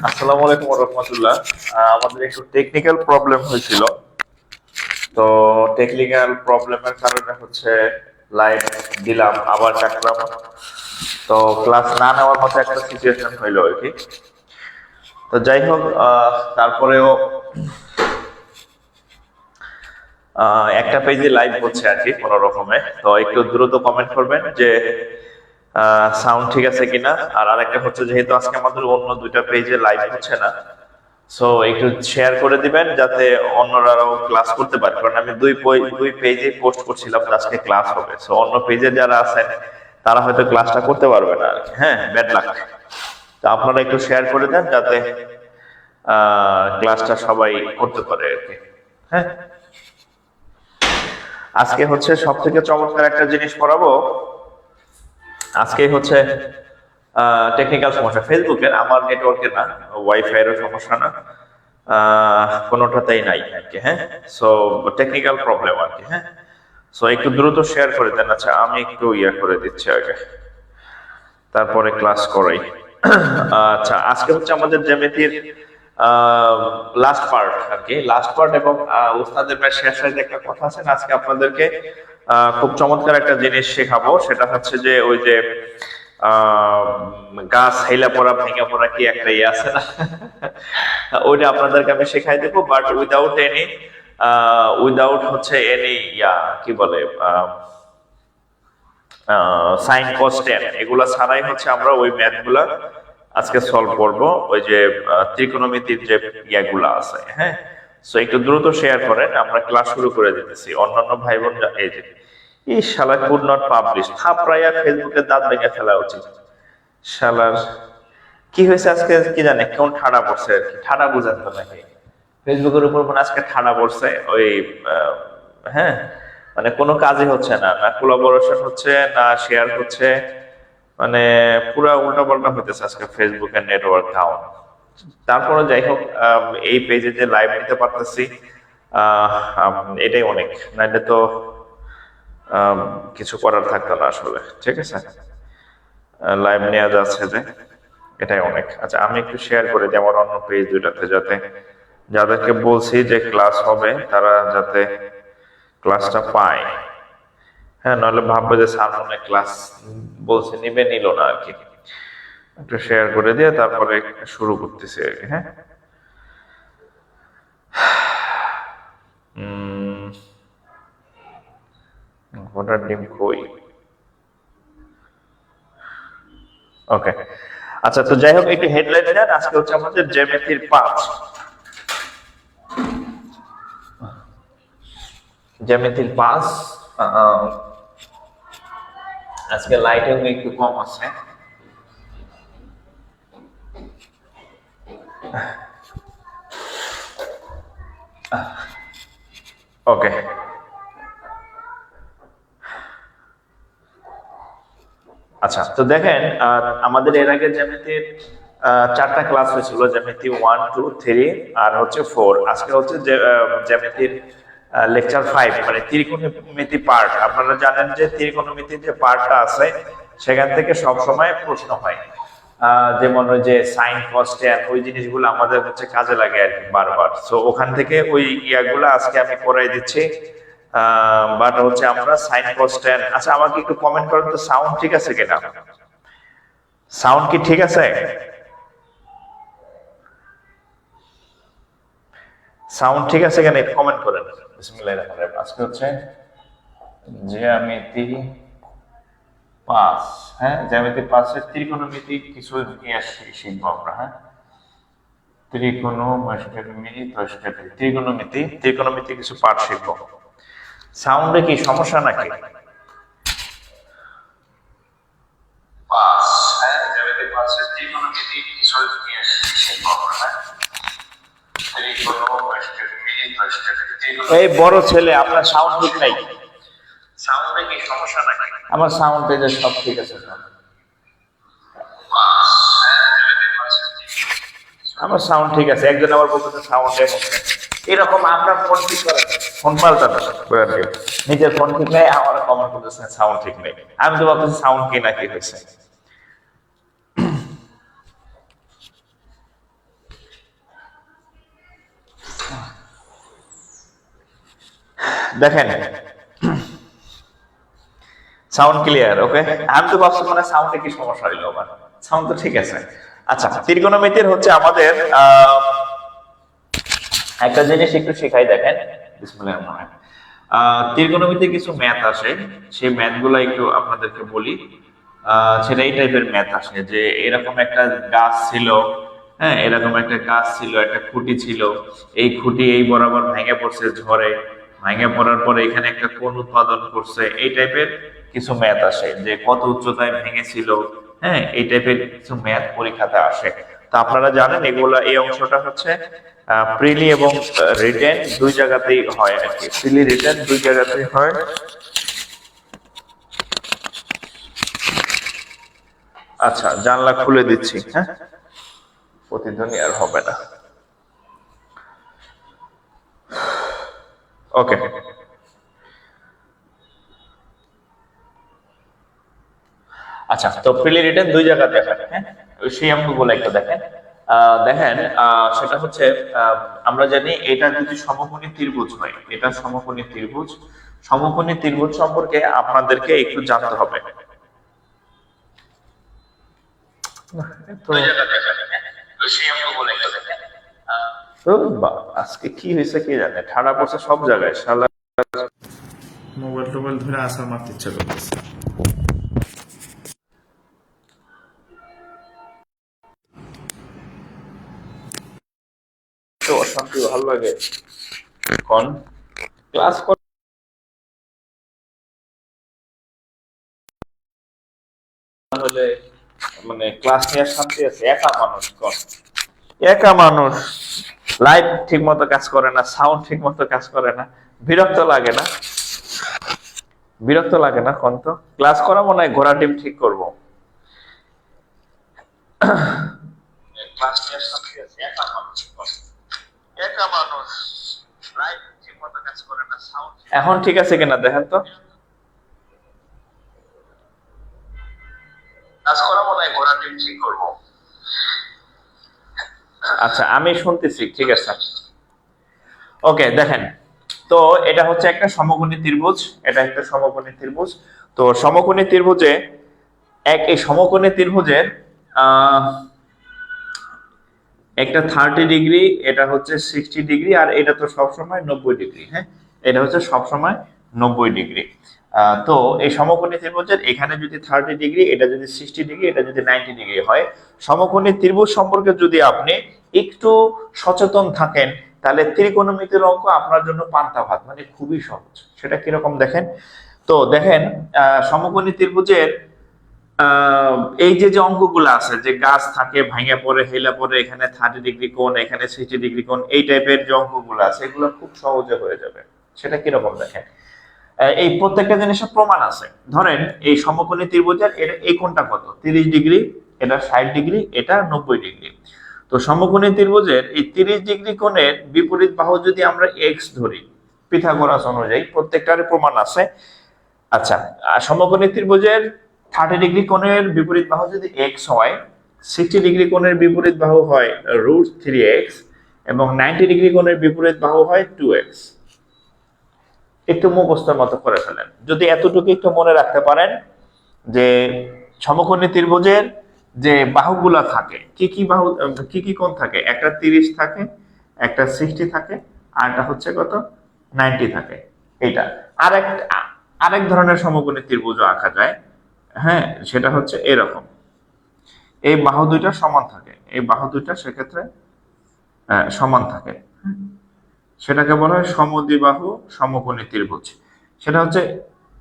আসসালামু আলাইকুম ওয়া রাহমাতুল্লাহ। আমাদের একটু টেকনিক্যাল প্রবলেম হয়েছিল। তো টেকনিক্যাল প্রবলেমের কারণে হচ্ছে লাইভ দিলাম, আবার কাটলাম। তো ক্লাস না নেওয়ার মতো একটা সিচুয়েশন হইলো আর কি। তো যাই হোক, তারপরেও একটা পেজে লাইভ হচ্ছে আর কি কোনো রকমে। তো একটু দ্রুত কমেন্ট করবেন যে সাউন্ড ঠিক আছে কিনা। আর আরেকটা হচ্ছে, যেহেতু আজকে আমাদের অন্য দুইটা পেজে লাইভ হচ্ছে না, সো একটু শেয়ার করে দিবেন যাতে অন্যরাও ক্লাস করতে পারে। কারণ আমি দুই পেজে পোস্ট করছিলাম যে আজকে ক্লাস হবে, সো অন্য পেজে যারা আছেন তারা হয়তো ক্লাসটা করতে পারবে না আর কি। হ্যাঁ, ব্যাড লাক। তো আপনারা একটু শেয়ার করে দেন যাতে ক্লাসটা সবাই করতে পারে আর কি। হ্যাঁ, আজকে হচ্ছে সব থেকে চমৎকার একটা জিনিস পড়াবো। আজকে হচ্ছে টেকনিক্যাল সমস্যা ফেসবুকের, আমার নেটওয়ার্কে না, ওয়াইফাই এরও সমস্যা না, কোনোটাতেই নাই আর কি। হ্যাঁ, সো টেকনিক্যাল প্রবলেম আর কি। হ্যাঁ, সো একটু দ্রুত শেয়ার করে দেন। আচ্ছা, আমি একটু করে দিচ্ছি আগে, তারপরে ক্লাস করাই। আচ্ছা, আজকে হচ্ছে আমাদের জ্যামিতির লাস্ট পার্ট আর কি, লাস্ট পার্ট। এবং উস্তাদের প্রায় শেষ একটা কথা আছে না, আজকে আপনাদেরকে খুব চমৎকার একটা জিনিস শেখাবো। সেটা হচ্ছে যে ওই যে গাছ হেলা পড়া ভেঙে পড়া কি একটা ইয়ে আছে না, ওইটা আপনাদেরকে আমি শেখাই দেবো, বাট উইদাউট হচ্ছে এনি কি বলে সাইন কস টেন এগুলা ছাড়াই হচ্ছে আমরা ওই ম্যাথ গুলা আজকে সলভ করব। ওই যে ত্রিকোণমিতির যে ইয়াগুলা আছে। হ্যাঁ, সো একটু দ্রুত শেয়ার করেন, আমরা ক্লাস শুরু করে দিতেছি। অন্যান্য ভাই বোন এই যে শালা কুড নট পাবলিশ, থাপড়াইয়া ফেসবুকে দাঁত ভেঙে ফেলা উচিত। শালার কি হয়েছে আজকে কি জানে, কেমন ঠাডা পড়ছে আর কি। ঠাডা বুঝান তো নাকি ফেসবুকের উপর মনে আজকে ঠাডা পড়ছে। ওই হ্যাঁ, মানে কোনো কাজই হচ্ছে না, না কোলাবোরেশন হচ্ছে, না শেয়ার হচ্ছে, মানে পুরা উল্টা পাল্টা হইতেছে আজকে ফেসবুকের নেটওয়ার্ক ডাউন। তারপরে যাই হোক, এই পেজে যে লাইভ নিতে পারতেছি এটাই অনেক, নাইলে তো কিছু করার থাকতো না আসলে। ঠিক আছে, লাইভ নেওয়া যাচ্ছে যে, এটাই অনেক। আচ্ছা, আমি একটু শেয়ার করে দিই আমার অন্য পেজ দুইটাতে, যাতে যাদেরকে বলছি যে ক্লাস হবে তারা যাতে ক্লাসটা পায়। হ্যাঁ, নাহলে ভাববে যে সামনে ক্লাস বলছে নিবে, নিল না আর কি। একটু শেয়ার করে দিয়ে তারপরে শুরু করতেছি আর কি। হ্যাঁ, ঘোড়ার ডিম কই? ওকে, আচ্ছা। তো যাই হোক, একটু হেডলাইন দেন। আজকে হচ্ছে আমাদের জ্যামিতির 5, জ্যামিতির 5। আজকে লাইটিং একটু কম আছে। ওকে, আচ্ছা। তো দেখেন, আমাদের এর আগে জ্যামিতির 4টা ক্লাস হয়েছিল, জ্যামিতি 1, 2, 3 আর হচ্ছে 4। আজকে হচ্ছে জ্যামিতির লেকচার 5, মানে ত্রিকোণমিতি পার্ট। আপনারা জানেন যে ত্রিকোণমিতির যে পার্টটা আছে সেখান থেকে সব সময় প্রশ্ন হয়। যেমন ওই যে সাইন কস ট্যান, ওই জিনিসগুলো আমাদের হচ্ছে কাজে লাগে আর কি বারবার। সো ওখান থেকে ওই ইয়াগুলো আজকে আমি করাই দিচ্ছি। বাট হচ্ছে আমরা সাইন কস ট্যান। আচ্ছা, আমাকে একটু কমেন্ট করেন তো সাউন্ড ঠিক আছে কিনা। সাউন্ড কি ঠিক আছে? সাউন্ড ঠিক আছে কিনা একটু কমেন্ট করেন। বিসমিল্লাহির রহমানির রহিম। আজকে হচ্ছে জ্যামিতি 5। হ্যাঁ, জ্যামিতি 5-এর ত্রিকোণমিতি কিছু নিয়ে শিখবো আমরা। হ্যাঁ, ত্রিকোণমিতি কিছু পার্ট শিখবো। সাউন্ডে কি সমস্যা নাকি? এই বড় ছেলে, আপনার সাউন্ড ঠিক নাই। সাউন্ডে কি সমস্যা নাকি? আমার সাউন্ড পেজে সব ঠিক আছে। আমার সাউন্ড ঠিক আছে। একজন আবার বলতেছে সাউন্ড এরকম। আপনার ফোন ঠিক করে, ফোন পাল্টানো, নিজের ফোন ঠিক নেই, আমার কমেন্ট করতেছে সাউন্ড ঠিক নেই। আমি তো ভাবতেছি সাউন্ড কি নাকি হয়েছে। দেখেন, সাউন্ড ক্লিয়ার? ওকে, আমি তো ভাবছি মানে সাউন্ডে কি সমস্যা হইলো আবার। সাউন্ড তো ঠিক আছে। আচ্ছা, ত্রিকোণমিতির হচ্ছে আমাদের একটা জিনিস একটু শেখাই, দেখেন বিসমিল্লাহির রহমানির রহিম। ত্রিকোণমিতিতে কিছু ম্যাথ আসে, সেই ম্যাথ গুলা একটু আপনাদেরকে বলি। সেটা এই টাইপের ম্যাথ আসে যে এরকম একটা গাছ ছিল, হ্যাঁ, এরকম একটা গাছ ছিল, একটা খুঁটি ছিল, এই খুঁটি এই বরাবর ভেঙে পড়ছে ঝড়ে, ভেঙে পড়ার পরে এখানে একটা কোণ উৎপাদন করছে, এই টাইপের কিছু ম্যাথ আসে যে কত উচ্চতায় ভেঙেছিল, হ্যাঁ, এই টাইপের কিছু ম্যাথ পরীক্ষাতে আসে। তো আপনারা জানেন এগুলা, এই অংশটা হচ্ছে প্রিলি এবং রিটেন দুই জায়গাতেই হয় আর কি, প্রিলি রিটেন দুই জায়গাতেই হয়। আচ্ছা, জানলা খুলে দিচ্ছি, হ্যাঁ, প্রতিধ্বনি আর হবে না। ওকে, আচ্ছা, তো প্রিলি রিটেন দুই জায়গাতে হয়, হ্যাঁ, সেই অঙ্কগুলো একটু দেখেন। দেখেন, সেটা হচ্ছে আমরা জানি এটা যদি সমকোণী ত্রিভুজ হয়, এটা সমকোণী ত্রিভুজ, সমকোণী ত্রিভুজ সম্পর্কে আপনাদেরকে একটু জানতে হবে। তো আজকে কি হয়েছে কে জানে, ঠাড়া পড়ছে সব জায়গায়, শালা মোবাইল টোবাইল ধরে আসার মারতে ইচ্ছা করতেছে। তো অশান্তি ভালো লাগে কোন ক্লাস হলে, মানে ক্লাস নেওয়ার শান্তি আছে? একা মানুষ কোন, একা মানুষ, লাইট ঠিক মতো কাজ করে না, সাউন্ড ঠিক মতো কাজ করে না, বিরক্ত লাগে না? বিরক্ত লাগে না কোন? তো ক্লাস করা মনে হয় ঘোড়া টিম ঠিক করবো। ক্লাস নেওয়ার শান্তি আছে, একা মানুষ কোন, একা মানুষ, লাইট ঠিক মতো কাজ করে না, সাউন্ড। এখন ঠিক আছে কিনা দেখেন তো? কাজ করা মনে হয় ঘোড়া টিম ঠিক করবো। আচ্ছা, আমি শুনতেছি, ঠিক আছে। ওকে, দেখেন, তো এটা হচ্ছে একটা সমকোণী ত্রিভুজ, এটা একটা সমকোণী ত্রিভুজ। তো সমকোণী ত্রিভুজে এই সমকোণী ত্রিভুজের একটা 30 ডিগ্রি, এটা হচ্ছে 60 ডিগ্রি, আর এটা তো সবসময় 90 ডিগ্রি, হ্যাঁ, এটা হচ্ছে সবসময় 90 ডিগ্রি। তো এই সমকোণী ত্রিভুজের এখানে যদি 30 ডিগ্রি, এটা যদি 60 ডিগ্রি, এটা যদি 90 ডিগ্রি হয়, সমকোণী ত্রিভুজ সম্পর্কে যদি আপনি একটু সচেতন থাকেন, তাহলে ত্রিকোণমিতির অঙ্ক আপনার জন্য পান্তা ভাত, মানে খুবই সহজ। সেটা কিরকম দেখেন তো, দেখেন সমকোণী ত্রিভুজের এই যে যে অঙ্কগুলো আছে, যে গাছ থাকে ভাঙে পড়ে হেলা পড়ে, এখানে 30 ডিগ্রি কোণ, এখানে 60 ডিগ্রি কোণ, এই টাইপের যে অঙ্কগুলো আছে এগুলো খুব সহজে হয়ে যাবে। সেটা কিরকম দেখেন, এই প্রত্যেকটা জিনিসের প্রমাণ আছে। ধরেন এই সমকোণী ত্রিভুজের এই কোণটা কত, 30 ডিগ্রি, এটা 60 ডিগ্রি, এটা 90 ডিগ্রি। তো সমকোণী ত্রিভুজের এই 30 ডিগ্রি কোণের বিপরীত বাহু যদি আমরা এক্স ধরি, পিথাগোরাস অনুযায়ী, প্রত্যেকটার প্রমাণ আছে। আচ্ছা, সমকোণী ত্রিভুজের 30 ডিগ্রি কোণের বিপরীত বাহু যদি এক্স হয়, 60 ডিগ্রি কোণের বিপরীত বাহু হয় √3x, এবং 90 ডিগ্রি কোণের বিপরীত বাহু হয় 2x। একটু মুখস্থের মতো করে ফেলেন, যদি এতটুকু একটু মনে রাখতে পারেন যে সমকোণী ত্রিভুজের যে বাহুগুলা থাকে, কি কি বাহু, কি কি কোণ থাকে, একটা 30 থাকে, একটা 60 থাকে, আর একটা হচ্ছে কত, 90 থাকে। এটা আরেক ধরনের সমকোণী ত্রিভুজও আঁকা যায়, হ্যাঁ, সেটা হচ্ছে এরকম, এই বাহু দুইটা সমান থাকে, এই বাহু দুইটা সেক্ষেত্রে সমান থাকে, সেটাকে বলা হয় সমদ্বিবাহু সমকোণী ত্রিভুজ। সেটা হচ্ছে,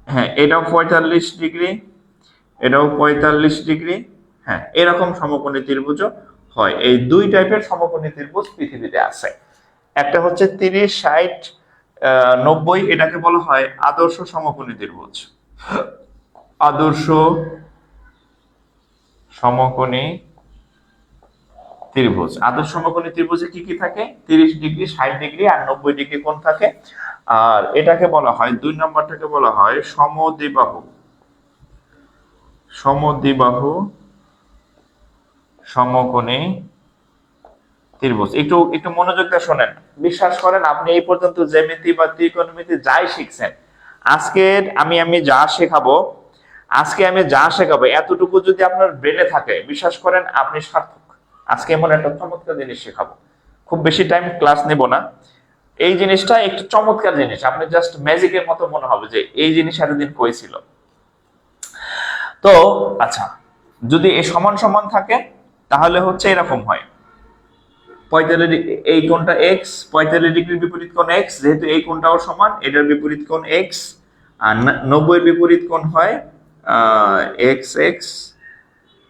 হ্যাঁ, এটাও 45 ডিগ্রি, এটাও 45 ডিগ্রি, হ্যাঁ, এরকম সমকোণী ত্রিভুজও হয়। এই দুই টাইপের সমকোণী ত্রিভুজ পৃথিবীতে আছে। একটা হচ্ছে 30, 60, 90, এটাকে বলা হয় আদর্শ সমকোণী ত্রিভুজ। আদর্শ সমকোণী ত্রিভুজ, আদর্শ সমকোণী ত্রিভুজে কি কি থাকে, 30 ডিগ্রি, 60 ডিগ্রি আর 90 ডিগ্রি কোণ থাকে। আর এটাকে বলা হয়, 2 নম্বরটাকে বলা হয় সমদ্বিবাহু, সমদ্বিবাহু সমকোণী ত্রিভুজ। একটু একটু মনোযোগ দিয়ে শোনেন, বিশ্বাস করেন আপনি এই পর্যন্ত জ্যামিতি বা ত্রিকোণমিতি যাই শিখছেন, আজকে আমি যা শেখাবো এতটুকু যদি আপনার ব্রেনে থাকে, বিশ্বাস করেন আপনি সার্থক। আজকে এমন একটা চমৎকার জিনিস শেখাবো, খুব বেশি টাইম ক্লাস নেব না। এই জিনিসটা একটু চমৎকার জিনিস, আপনি জাস্ট ম্যাজিকের মতো মনে হবে যে এই জিনিস এতদিন কই ছিল। তো আচ্ছা, যদি এই সমান সমান থাকে তাহলে হচ্ছে এরকম হয়, 45 এই কোণটা এক্স, 45 ডিগ্রির বিপরীত কোণ এক্স, যেহেতু এই কোণটাও সমান, এটার বিপরীত কোণ এক্স, আর 90 বিপরীত কোণ হয় এক্স এক্স,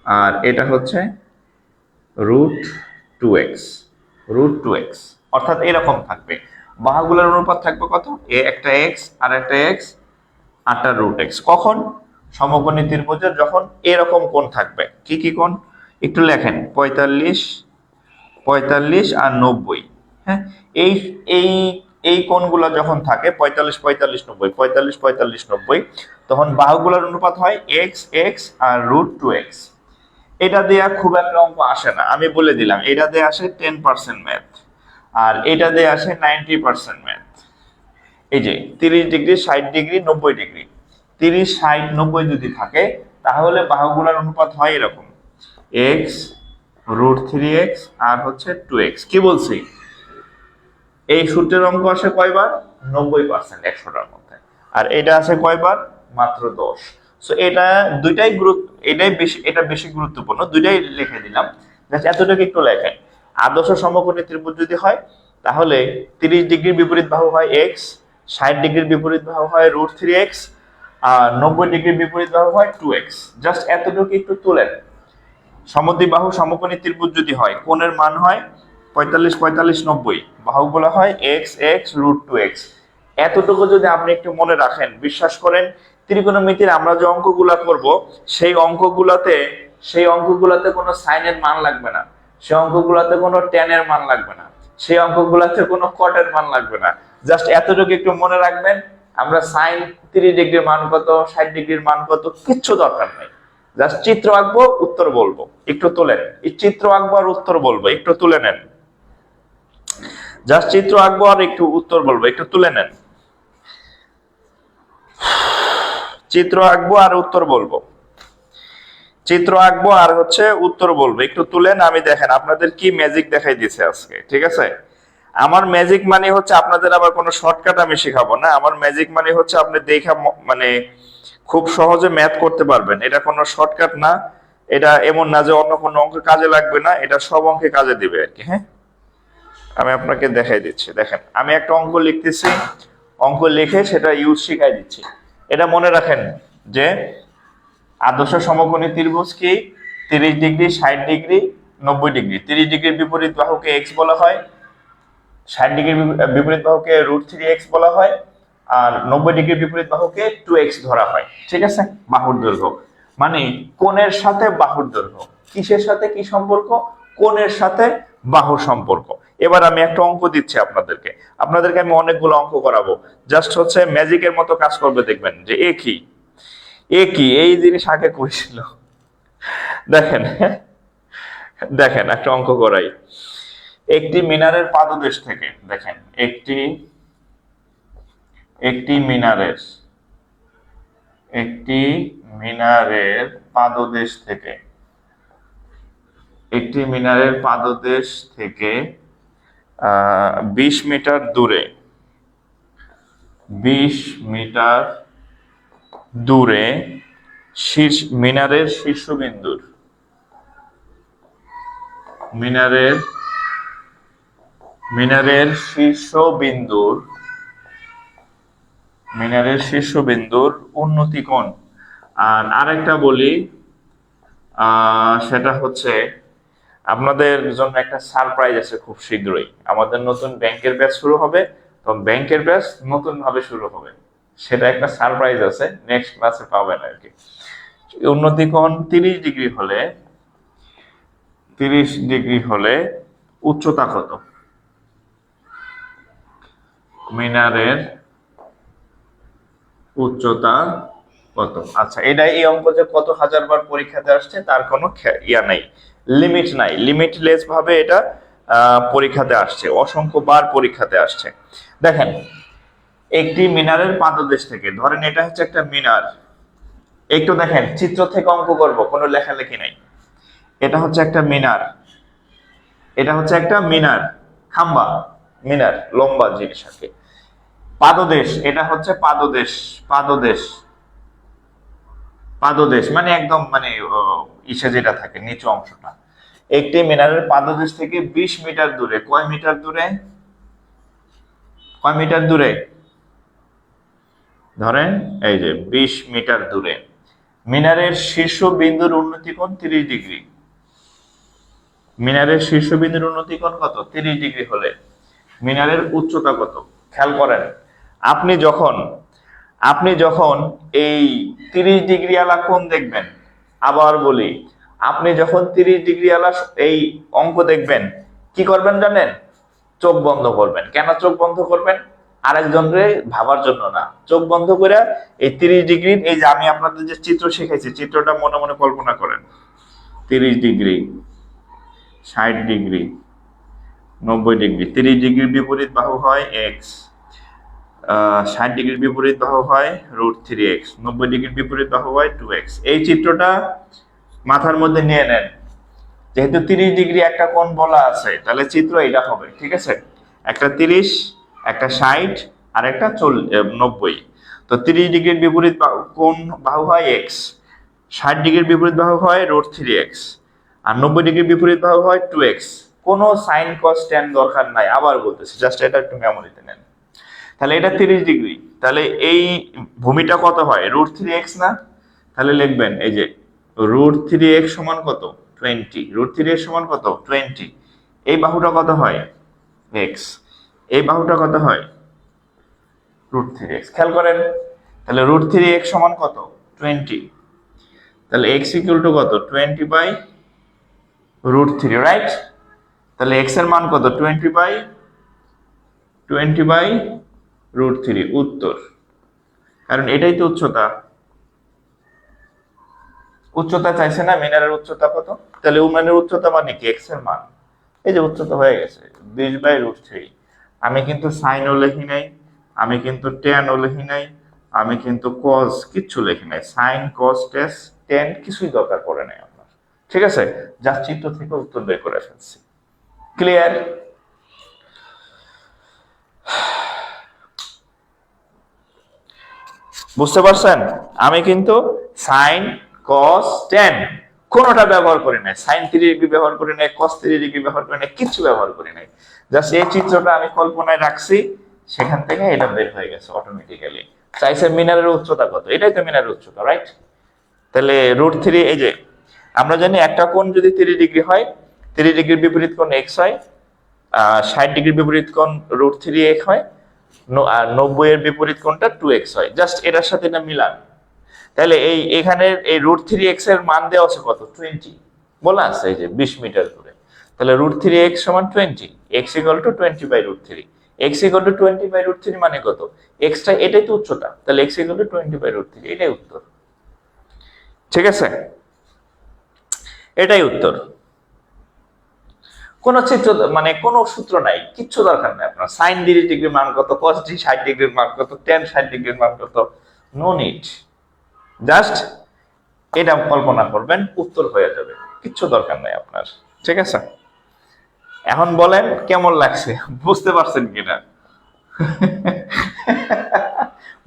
আর এটা হচ্ছে √2x, অর্থাৎ এরকম থাকবে। বাহুগুলোর অনুপাত থাকবে কত, একটা এক্স আর একটা এক্স আরটা √x। কখন, সমকোণী ত্রিভুজের যখন এরকম কোণ থাকবে। কি কি কোণ একটু লেখেন, 45 আর 90। হ্যাঁ, এই এই এই কোণগুলো যখন থাকে 45 45 90, 45 45 90, তখন বাহুগুলোর অনুপাত হয় এক্স এক্স আর √2x। এটা দেয়া খুব একটা অঙ্ক আসে না, আমি বলে দিলাম। এটা দিয়ে আসে 10% ম্যাথ, আর এটা দিয়ে আসে 90% ম্যাথ। এই যে 30 ডিগ্রি 60 ডিগ্রি 90 ডিগ্রি, 30 60 90 যদি থাকে তাহলে বাহুগুলোর অনুপাত হয় এরকম, x √3x আর হচ্ছে 2x। কি বলছি, এই সূত্রের অঙ্ক আসে কয়বার, 90% 100টার মধ্যে। আর এটা আসে কয়বার, মাত্র 10। সো এটা দুইটাই এটা বেশি গুরুত্বপূর্ণ, দুইটাই লিখে দিলাম। জাস্ট এতটুকু একটু লেখেন। আদর্শ সমকোণী ত্রিভুজ যদি হয় তাহলে 30 ডিগ্রির বিপরীত বাহু হয় x, 60 ডিগ্রির বিপরীত বাহু হয় √3x, আর 90 ডিগ্রির বিপরীত বাহু হয় 2x। জাস্ট এতটুকু একটু তুলেন। সমদ্বিবাহু সমকোণী ত্রিভুজ যদি হয়, কোণের মান হয় 45 45 90, বাহুগুলো হয় x x √2x। এতটুকু যদি আপনি একটু মনে রাখেন, বিশ্বাস করেন ত্রিকোণমিতির আমরা যে অঙ্কগুলা করব সেই অঙ্কগুলাতে কোনো সাইনের মান লাগবে না, সেই অঙ্কগুলাতে কোনো ট্যানের মান লাগবে না, সেই অঙ্কগুলাতে কোনো কটের মান লাগবে না। জাস্ট এতটুকু একটু মনে রাখবেন, আমরা সাইন 30 ডিগ্রির মান কত, 60 ডিগ্রির মান কত, কিচ্ছু দরকার নাই। জাস্ট চিত্র আঁকবো, উত্তর বলবো, একটু তুলেন। এই চিত্র আঁকবো আর উত্তর বলবো, একটু তুলে নেন। জাস্ট চিত্র আঁকবো আর একটু উত্তর বলবো, একটু তুলে নেন। চিত্র আঁকবো আর উত্তর বলবো, চিত্র আঁকবো আর হচ্ছে উত্তর বলবো, একটু তুলেন। আমি দেখেন আপনাদের কি ম্যাজিক দেখাই দিছে আজকে, ঠিক আছে? আমার ম্যাজিক মানে হচ্ছে আপনাদের আবার কোনো শর্টকাট আমি শেখাবো না। আমার ম্যাজিক মানে হচ্ছে আপনি দেখা মানে খুব সহজে ম্যাথ করতে পারবেন। এটা কোনো শর্টকাট না, এটা এমন না যে অন্য কোনো অঙ্ক কাজে লাগবে না, এটা সব অঙ্কে কাজে দিবে আর কি। হ্যাঁ, আমি আপনাকে দেখাই দিচ্ছি। দেখেন আমি একটা অঙ্ক লিখতেছি, অঙ্ক লিখে সেটা ইউজ শিখাই দিচ্ছি। এটা মনে রাখেন যে আদর্শ সমকোণী ত্রিভুজ কি, 30 ডিগ্রি 60 ডিগ্রি 90 ডিগ্রি। 30 ডিগ্রির বিপরীত বাহুকে x বলা হয়, 60 ডিগ্রির বিপরীত বাহুকে √3x বলা হয়, আর 90 ডিগ্রির বিপরীত বাহুকে 2x ধরা হয়। ঠিক আছে, বাহুর দৈর্ঘ্য মানে কোণের সাথে বাহুর দৈর্ঘ্য। কিসের সাথে কি সম্পর্ক, কোণের সাথে বাহুর সম্পর্ক। এবার আমি একটা অঙ্ক দিচ্ছি আপনাদেরকে আমি অনেকগুলো অঙ্ক করাবো। জাস্ট হচ্ছে ম্যাজিকের মতো কাজ করবে, দেখবেন যে একই এই জিনিস আগে করেছিল। দেখেন দেখেন একটা অঙ্ক করাই। একটি মিনারের পাদদেশ থেকে, দেখেন একটি মিনারের পাদদেশ থেকে, একটি মিনারের পাদদেশ থেকে 20 মিটার দূরে, 20 মিটার দূরে মিনারের শীর্ষবিন্দুর, মিনারের শীর্ষবিন্দুর উন্নতি কোণ। আর আরেকটা বলি, সেটা হচ্ছে আপনাদের জন্য একটা সারপ্রাইজ আছে খুব শীঘ্রই। আমাদের নতুন ব্যাংকের ব্যাচ শুরু হবে, তো ব্যাংকের ব্যাচ নতুন ভাবে শুরু হবে, সেটা একটা সারপ্রাইজ আছে, নেক্সট ক্লাসে পাবেন আর কি। উন্নতি কোণ 30 ডিগ্রি হলে উচ্চতা কত, মিনারের উচ্চতা কত? আচ্ছা, এটা এই অঙ্ক যে কত হাজারবার পরীক্ষাতে আসছে তার কোনো ইয়া নাই, লিমিট নাই, লিমিটলেস ভাবে এটা পরীক্ষাতে আসছে, অসংখ্যবার পরীক্ষাতে আসছে। দেখেন, একটি মিনারের পাদদেশ থেকে, ধরেন এটা হচ্ছে একটা মিনার, একটু দেখেন চিত্র থেকে অঙ্ক করব, কোনো লেখালেখি নাই। এটা হচ্ছে একটা মিনার, এটা হচ্ছে একটা মিনার, খাম্বা, মিনার লম্বা জিনিস আর কি। পাদদেশ, এটা হচ্ছে পাদদেশ, পাদদেশ, পাদদেশ মানে একদম মানে ইসে যেটা থাকে নিচু অংশটা। একটি মিনারের পাদদেশ থেকে 20 মিটার দূরে, কয় মিটার দূরে, কয় মিটার দূরে, ধরেন এই যে 20 মিটার দূরে মিনারের শীর্ষ বিন্দুর উন্নতি কোণ 30 ডিগ্রি। মিনারের শীর্ষ বিন্দুর উন্নতি কোণ কত? 30 ডিগ্রি হলে মিনারের উচ্চতা কত? খেয়াল করেন, আপনি যখন এই 30 ডিগ্রি আলা কোণ দেখবেন, আবার বলি, আপনি যখন 30 ডিগ্রি আলা এই অঙ্ক দেখবেন, কি করবেন জানেন? চোখ বন্ধ করবেন। কেন চোখ বন্ধ করবেন? আরেকজনকে ভাবার জন্য না, চোখ বন্ধ করে এই 30 ডিগ্রির, এই যে আমি আপনাদের যে চিত্র শিখাইছি, চিত্রটা মনে মনে কল্পনা করেন। 30 ডিগ্রি, 60 ডিগ্রি, 90 ডিগ্রি। 30 ডিগ্রির বিপরীত বাহু হয় এক্স, 60 ডিগ্রির বিপরীত বাহু হয় √3x, 90 ডিগ্রির বিপরীত বাহু হয় 2x। এই চিত্রটা মাথার মধ্যে নিয়ে নেন। যেহেতু 30 ডিগ্রি একটা কোণ বলা আছে, তাহলে চিত্র এটা হবে, ঠিক আছে? একটা 30, একটা 60, আর একটা 90। তো 30 ডিগ্রির বিপরীত কোণ বাহু হয় x, 60 ডিগ্রির বিপরীত বাহু হয় √3x, আর 90 ডিগ্রির বিপরীত বাহু হয় 2x। কোনো সাইন কস ট্যান দরকার নাই, আবার বলতেছি, জাস্ট এটা একটু মেমোরিতে নেন। তাহলে এটা 30 ডিগ্রি, তাহলে এই ভূমিটা কত হয়? √3x না? তাহলে লিখবেন এই যে √3x সমান কত? 20। √3x সমান কত? 20। এই বাহুটা কত হয়? x। এই বাহুটা কত হয়? √3x। খেয়াল করেন, তাহলে √3x সমান কত? 20। তাহলে x ইকুয়াল টু কত? 20/√3, রাইট? তাহলে x এর মান কত? 20/√3, উত্তর। কারণ এটাই তো উচ্চতা, উচ্চতা চাইছে না, মিনারের উচ্চতা কত? তাহলে মিনারের উচ্চতা মানে কি? x এর মান। এই যে উচ্চতা হয়ে গেছে 20/√3। আমি কিন্তু সাইনও লিখি নাই, আমি কিন্তু ট্যানও লিখি নাই, আমি কিন্তু কজ কিচ্ছু লিখি নাই। সাইন, কজ, ট্যান কিছুই দরকার পড়ে নাই আপনার, ঠিক আছে? যা চিত্র থেকে উত্তর বের করে ফেলছি। ক্লিয়ার? বুঝতে পারছেন? আমি কিন্তু সাইন, কস, ট্যান কোনোটা ব্যবহার করি নাই, সাইন 30 ডিগ্রি ব্যবহার করি নাই, কস 30 ডিগ্রি ব্যবহার করি নাই, কিছু ব্যবহার করি নাই। জাস্ট এই চিত্রটা আমি কল্পনায় রাখছি, সেখান থেকে এটা বের হয়ে গেছে অটোমেটিক্যালি। চাইছে মিনারের উচ্চতা কত, এটাই তো মিনারের উচ্চতা, রাইট? তাহলে √3, এই যে আমরা জানি একটা কোণ যদি 30 ডিগ্রি হয়, 30 ডিগ্রির বিপরীত কোণ x হয়, 60 ডিগ্রির বিপরীত কোণ √3x হয়, আর 90 এর বিপরীত কোণটা 2x হয়। জাস্ট এটার সাথে এটা মিলান। তাহলে এই এখানে এই √3x এর মান দেওয়া আছে কত? 20 বলা আছে, এই যে 20 মিটার দূরে। তাহলে √3x সমান 20, x equal to 20/√3। x equal to 20/√3 মানে কত? x টা, এটাই তো উচ্চতা, তাহলে x ইকুয়াল টু 20/√3, এটাই উত্তর। ঠিক আছে, এটাই উত্তর। কোন চিত্র মানে কোন সূত্র নাই, কিচ্ছু দরকার নাই আপনার। সাইন 30 ডিগ্রির মান কত, কস 60 ডিগ্রির মান কত, ট্যান 60 ডিগ্রির মান কত, নো নিড। জাস্ট এটা কল্পনা করবেন, উত্তর হয়ে যাবে, কিচ্ছু দরকার নাই আপনার। ঠিক আছে, এখন বলেন কেমন লাগছে, বুঝতে পারছেন কিনা?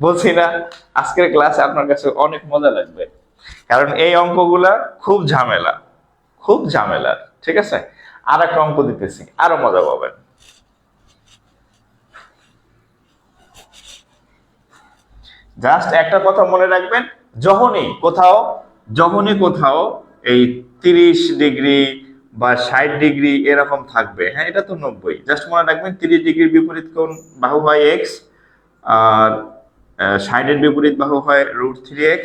বলছি না, আজকের ক্লাসে আপনার কাছে অনেক মজা লাগবে, কারণ এই অঙ্কগুলা খুব ঝামেলা, খুব ঝামেলা। ঠিক আছে, আর একটা অঙ্ক দিতেছি, আরো মজা পাবেন। জাস্ট একটা কথা মনে রাখবেন, যখনই কোথাও এই 30 ডিগ্রি বা 60 ডিগ্রি এরকম থাকবে, হ্যাঁ এটা তো 90, জাস্ট মনে রাখবেন 30 ডিগ্রির বিপরীত কোণ বাহু হয় এক্স, আর 60 এর বিপরীত বাহু হয় √3x,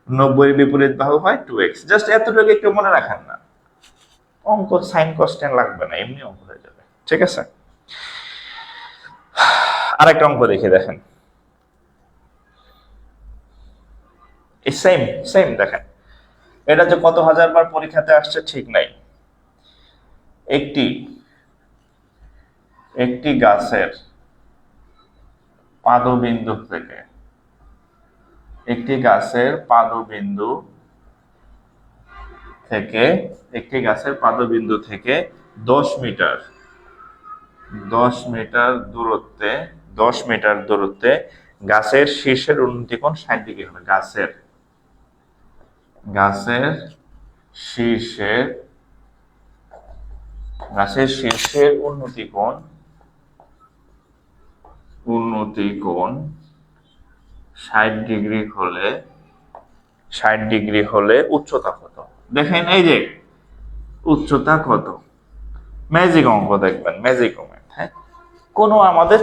90 এর বিপরীত বাহু হয় 2x। জাস্ট এতটুকু একটু মনে রাখেন না, অঙ্ক সাইন কস ট্যান লাগবে না, এমনি অঙ্ক হয়ে যাবে। ঠিক আছে, আরেকটা অঙ্ক দেখে দেখেন, সেম সেম দেখেন, এটা যে কত হাজার বার পরীক্ষাতে আসছে ঠিক নাই। একটি একটি গাছের পাদবিন্দু থেকে একটি গাছের পাদবিন্দু থেকে 10 মিটার 10 মিটার দূরত্বে গাছের শীর্ষের উন্নতি কোণ 60 ডিগ্রি হবে। গাছের শীর্ষের উন্নতি কোণ 60 ডিগ্রি হলে উচ্চতা কত? দেখেন এই যে উচ্চতা কত, ম্যাজিক অঙ্ক দেখবেন, ম্যাজিক মোমেন্ট। হ্যাঁ, কোনো আমাদের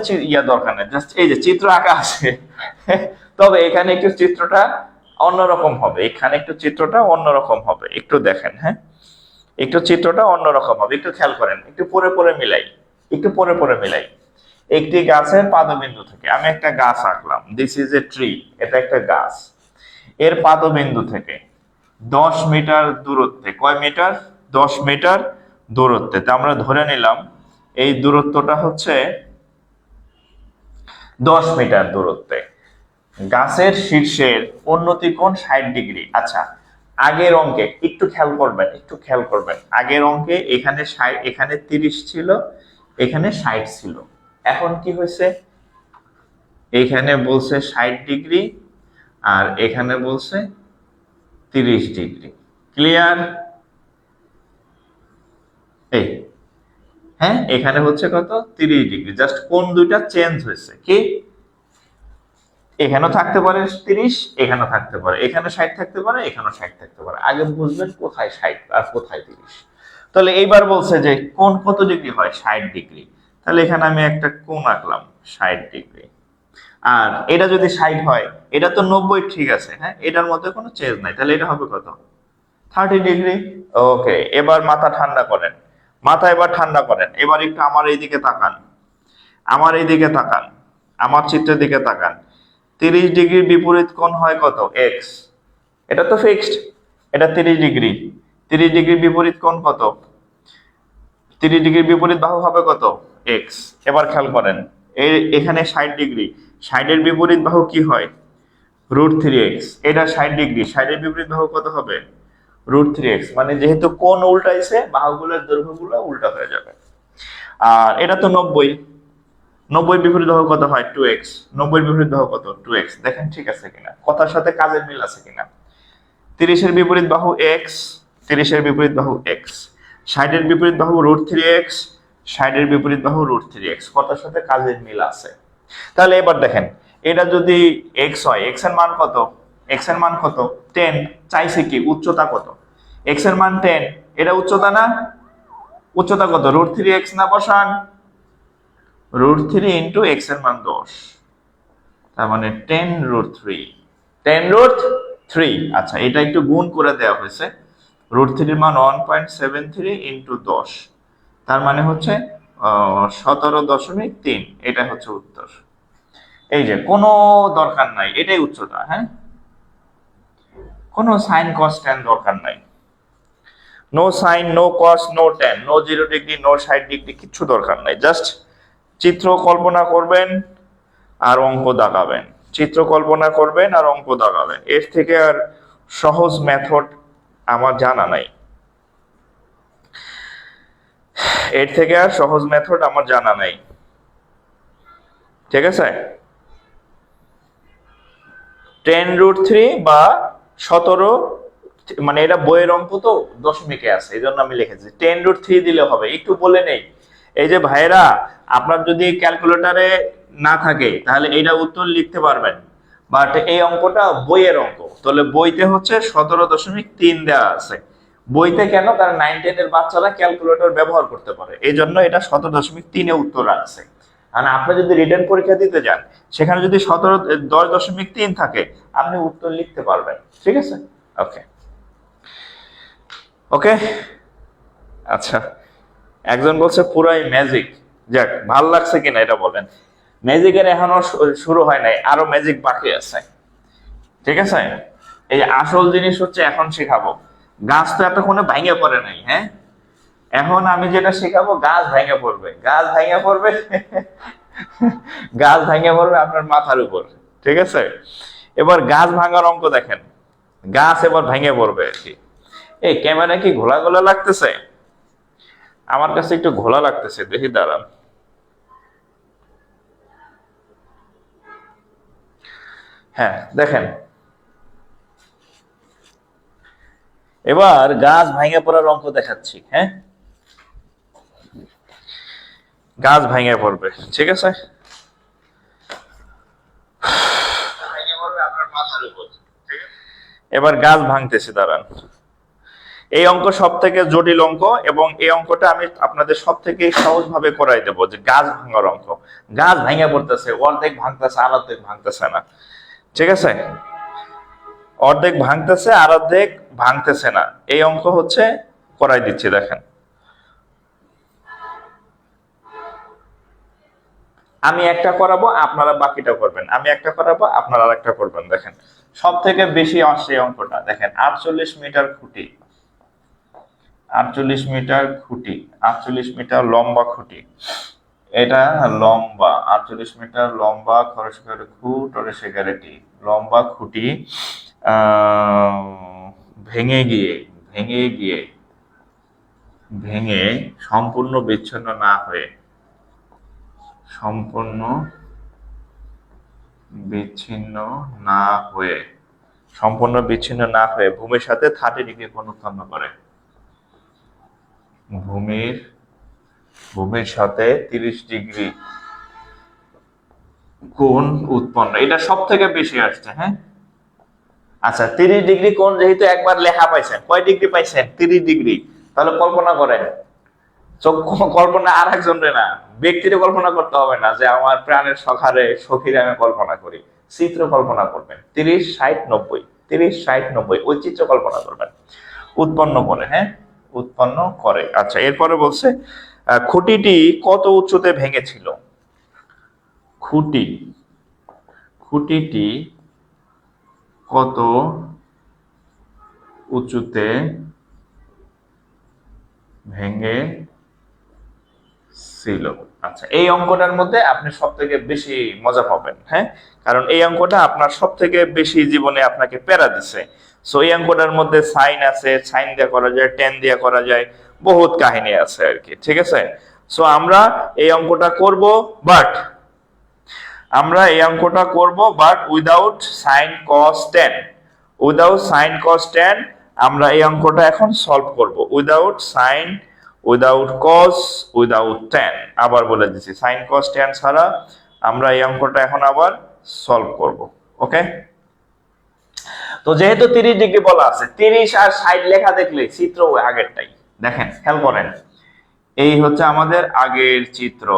দরকার নেই, জাস্ট এই যে চিত্র আঁকা আছে। তবে এখানে একটু চিত্রটা অন্যরকম হবে, একটু দেখেন। হ্যাঁ, একটু চিত্রটা অন্যরকম হবে, একটু খেয়াল করেন, একটু পরে মিলাই। একটি গাছের পাদবিন্দু থেকে আমি একটা গাছ আঁকলাম, দিস ইজ এ ট্রি, এটা একটা গাছ। এর পাদবিন্দু থেকে 10 মিটার দূরত্বে, কয় মিটার? 10 মিটার দূরত্বে। তা আমরা ধরে নিলাম এই দূরত্বটা হচ্ছে 10 মিটার দূরত্বে। গাছের শীর্ষের উন্নতি কোণ 60 ডিগ্রি। আচ্ছা, আগের অঙ্কে একটু খেয়াল করবেন, আগের অঙ্কে এখানে 30 ছিল, এখানে 60 ছিল। এখন কি হয়েছে? এখানে বলছে 60 ডিগ্রি আর এখানে বলছে 30 ডিগ্রি। ক্লিয়ার? এই হ্যাঁ, এখানে হচ্ছে কত? 30 ডিগ্রি। জাস্ট কোণ দুইটা চেঞ্জ হয়েছে। কি? এখানেও থাকতে পারে 30, এখানেও থাকতে পারে, এখানে 60 থাকতে পারে, এখানেও 60 থাকতে পারে। আগে বুঝবেন কোথায় 60 আর কোথায় 30। তাহলে এইবার বলছে যে কোণ কত ডিগ্রি হয়? 60 ডিগ্রি। তাহলে এখানে আমি একটা কোণ আঁকলাম 60 ডিগ্রি। আর এটা যদি 60 হয়, এটা তো 90, ঠিক আছে। হ্যাঁ, এটার মধ্যে কোনো চেঞ্জ নাই, তাহলে এটা হবে কত? 30 ডিগ্রি। ওকে, এবার মাথা ঠান্ডা করেন, এবার একটু আমার এইদিকে তাকান, আমার চিত্রের দিকে তাকান। 30 ডিগ্রির বিপরীত কোণ হয় কত? এক্স। এটা তো ফিক্সড, এটা 30 ডিগ্রি। 30 ডিগ্রির বিপরীত কোণ কত? 30 ডিগ্রির বিপরীত বাহু হবে কত? এক্স। এবার খেয়াল করেন, এখানে 60 ডিগ্রি, 60 এর বিপরীত বাহু কি হয়? √3x। এটা 60 ডিগ্রি, 60 এর বিপরীত বাহু কত হবে? √3x। মানে যেহেতু কোণ উল্টাইছে, বাহুগুলোর দৈর্ঘ্যগুলো উল্টা হয়ে যাবে। আর এটা তো 90, 90 বিপরীত বাহু কত হয়? 2x। 90 বিপরীত বাহু কত? 2x। দেখেন ঠিক আছে কিনা, কথার সাথে কাজের মিল আছে কিনা। 30 এর বিপরীত বাহু x, 30 এর বিপরীত বাহু x। 60 এর বিপরীত বাহু √3x, 60 এর বিপরীত বাহু √3x। কথার সাথে কাজের মিল আছে। তাহলে এবার দেখেন, এটা যদি x হয়, x এর মান কত? 10। চাইছে কি? উচ্চতা কত? x এর মান 10, এটা উচ্চতা না? উচ্চতা কত? √3x না? বসান, √3 ইন্টু x এর মান 10, তার মানে 10√3। আচ্ছা, এটা একটু গুণ করে দেওয়া হয়েছে। √3 এর মান 1.73 ইন্টু 10, তার মানে হচ্ছে 17.3। এটা হচ্ছে উত্তর। এই যে কোনো দরকার নাই, এটাই উচ্চতা। হ্যাঁ, কোনো সাইন কস ট্যান দরকার নাই, no sine, no cos, no tan, no 0 degree, no 60 degree, কিচ্ছু দরকার নাই। জাস্ট চিত্র কল্পনা করবেন আর অঙ্ক দাগাবেন, এর থেকে আর সহজ মেথড আমার জানা নাই, ঠিক আছে? 10√3 বা 17, মানে এটা বইয়ের অঙ্ক তো দশমিকে আছে, এই জন্য আমি লিখেছি 10√3 দিলে হবে। একটু বলে নেই, এই যে ভাইয়েরা, আপনার যদি ক্যালকুলেটরে না থাকে তাহলে এইটা উত্তর লিখতে পারবেন, বাট এই অঙ্কটা বইয়ের অঙ্ক, তাহলে বইতে হচ্ছে 17.3 দেওয়া আছে। বইতে কেন? কারণ 9, 10 এর বাচ্চারা ক্যালকুলেটর ব্যবহার করতে পারে, এই জন্য এটা 17.3 এ উত্তর আছে। আর আপনি যদি রিটেন পরীক্ষা দিতে যান, সেখানে যদি 10.3 থাকে, আপনি উত্তর লিখতে পারবেন, ঠিক আছে? ওকে, আচ্ছা। একজন বলছে পুরাই ম্যাজিক। যাক, ভাল লাগছে কিনা এটা বলেন। ম্যাজিকের এখনো শুরু হয় নাই, আরো ম্যাজিক বাকি আছে, ঠিক আছে? এই আসল জিনিস হচ্ছে এখন শেখাবো। গাছ তো এতক্ষণে ভাঙে পড়ে নাই। হ্যাঁ, এখন আমি যেটা শেখাবো, গাছ ভেঙে পড়বে, গাছ ভেঙে পড়বে, গাছ ভেঙে পড়বে আপনার মাথার উপর। ঠিক আছে, এবার গাছ ভাঙার অঙ্ক দেখেন, গাছ এবার ভেঙে পড়বে আর কি। এই ক্যামেরা কি ঘোলা ঘোলা লাগতেছে? আমার কাছে একটু ঘোলা লাগতেছে, দেখি দাঁড়ান। হ্যাঁ দেখেন, এবার গাছ ভেঙে পড়ার অঙ্ক দেখাচ্ছি। হ্যাঁ, গাছ ভেঙে পড়বে, ঠিক আছে, এবার গাছ ভাঙতেছে, দাঁড়ান। এই অঙ্ক সব থেকে জটিল অঙ্ক, এবং এই অঙ্কটা আমি আপনাদের সব থেকে সহজ ভাবে করাই দেবো, যে গাছ ভাঙার অঙ্ক। গাছ ভেঙে পড়তেছে, অর্ধেক ভাঙতেছে আর অর্ধেক ভাঙতেছে না। ঠিক আছে, অর্ধেক ভাঙতেছে আর অর্ধেক ভাঙতেছে না, এই অঙ্ক হচ্ছে করাই দিচ্ছি। দেখেন, আমি একটা করাবো, আপনারা বাকিটা করবেন, আমি একটা করাবো, আপনারা আরেকটা করবেন। দেখেন, সব থেকে বেশি আসছে এই অঙ্কটা। দেখেন, 48 মিটার খুঁটি, 48 মিটার খুঁটি, 48 মিটার লম্বা খুঁটি, এটা লম্বা 48 মিটার লম্বা, খরচকারে খুঁট ওরে সেকারেটি, লম্বা খুঁটি ভেঙে গিয়ে ভেঙে গিয়ে ভেঙে সম্পূর্ণ বিচ্ছিন্ন না হয়ে, সম্পূর্ণ বিচ্ছিন্ন না হয়ে, সম্পূর্ণ বিচ্ছিন্ন না হয়ে ভূমির সাথে 30 ডিগ্রি কোণ উৎপন্ন করে। ভূমির সাথে 30 ডিগ্রি কোণ উৎপন্ন, এটা সব থেকে বেশি আসছে। হ্যাঁ, আচ্ছা, 30 ডিগ্রি কোণ যেহেতু একবার লেখা পাইছেন, কয় ডিগ্রি পাইছেন? 30 ডিগ্রি। তাহলে কল্পনা করেন, কল্পনা আর একজনের না, ব্যক্তির কল্পনা করতে হবে না যে আমার প্রাণের সখারে সখীরে আমি কল্পনা করি, চিত্র কল্পনা করবেন। 30, 60, 90, 30, 60, 90, ওই চিত্র কল্পনা করবেন, উৎপন্ন করে। হ্যাঁ, উৎপন্ন করে। আচ্ছা, এরপরে বলছে খুঁটিটি কত উচ্চতে ভেঙেছিল? খুঁটিটি কত উঁচুতে ভেঙে ছিল? আচ্ছা, এই অঙ্কটার মধ্যে আপনি সব থেকে বেশি মজা পাবেন। হ্যাঁ, কারণ এই অঙ্কটা আপনার সব থেকে বেশি জীবনে আপনাকে প্যারা দিছে। সো এই অঙ্কটার মধ্যে সাইন আছে, সাইন দিয়ে করা যায়, টেন দিয়ে করা যায়, বহুত কাহিনী আছে আর কি। ঠিক আছে, সো আমরা এই অঙ্কটা করব, but without sign cos ten, without sign cos ten আমরা এই অঙ্কটা এখন সলভ করব। উইদাউট সাইন, উইদাউট কস, উইদাউট টেন। আবার বলে দিচ্ছি, সাইন কস টেন ছাড়া আমরা এই অঙ্কটা এখন আবার সলভ করব। ওকে, তো যেহেতু 30 ডিগ্রি বলা আছে, 30 আর 60 লেখা দেখলে চিত্র আগেরটাই। দেখেন, খেয়াল করেন, এই হচ্ছে আমাদের আগের চিত্র।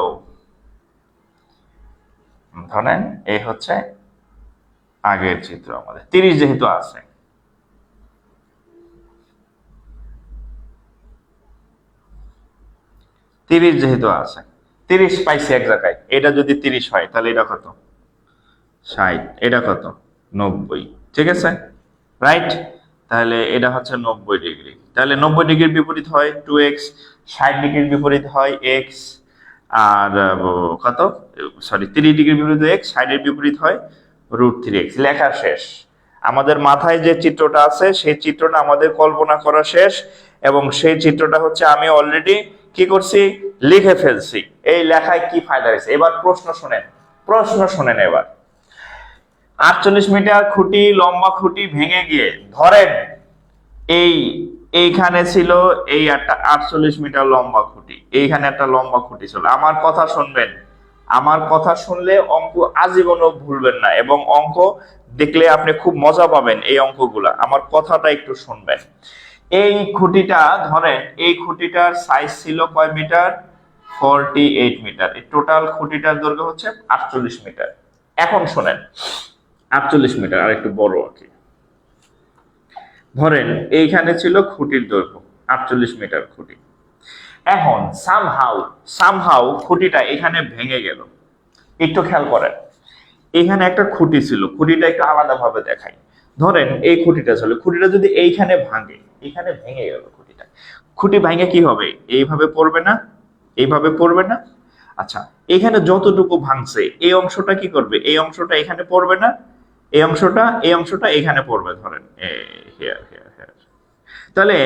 ধরেন এই হচ্ছে আগের চিত্র, আমাদের 30 যেহেতু আছে, 30 যেহেতু আছে, 30 পাইছি এক জায়গায়। এটা যদি 30 হয় তাহলে এটা কত? 60, এটা কত? 90। ঠিক আছে, রাইট? তাহলে এটা হচ্ছে 90 ডিগ্রি। তাহলে 90 ডিগ্রির বিপরীত হয় 2x, 60 ডিগ্রির বিপরীত হয় x, আর কত, সরি, 30 ডিগ্রির বিপরীত x, 60 এর বিপরীত হয় √3x। লেখা শেষ। আমাদের মাথায় যে চিত্রটা আছে সেই চিত্রটা আমাদের কল্পনা করা শেষ, এবং সেই চিত্রটা হচ্ছে আমি অলরেডি কি করছি? লিখে ফেলছি। এই লেখায় কি ফায়দা হয়েছে? এবার প্রশ্ন শোনেন এবার। 48 মিটার খুঁটি, লম্বা খুঁটি ভেঙে গিয়ে, ধরেন এইখানে ছিল এই একটা 48 মিটার লম্বা খুঁটি, এইখানে একটা লম্বা খুঁটি ছিল। আমার কথা শুনবেন, আমার কথা শুনলে অঙ্ক আজীবনও ভুলবেন না, এবং অঙ্ক দেখলে আপনি খুব মজা পাবেন এই অঙ্কগুলা। আমার কথাটা একটু শুনবেন। এই খুঁটিটা ধরেন, এই খুঁটিটার সাইজ ছিল কয় মিটার? 48 মিটার। এই টোটাল খুঁটিটার দৈর্ঘ্য হচ্ছে 48 মিটার। এখন শোনেন, 48 মিটার আর একটু বড় আর কি। ধরেন এইখানে ছিল খুঁটির দৈর্ঘ্য 48 মিটার খুঁটি। এখন সামহাউ খুঁটিটা এখানে ভেঙে গেল। একটু খেয়াল করেন, এখানে একটা খুঁটি ছিল, খুঁটিটা একটু আলাদা ভাবে দেখাই। ধরেন এই খুঁটিটা ছিল, খুঁটিটা যদি এইখানে ভাঙে, এখানে ভেঙে গেল খুঁটিটা, খুঁটি ভাঙে কি হবে, এইভাবে পড়বে না, এইভাবে পড়বে না। আচ্ছা, এখানে যতটুকু ভাঙছে এই অংশটা কি করবে, এই অংশটা এখানে পড়বে না, এই অংশটা এখানে পড়বে, ধরেন here, here, here। তাহলে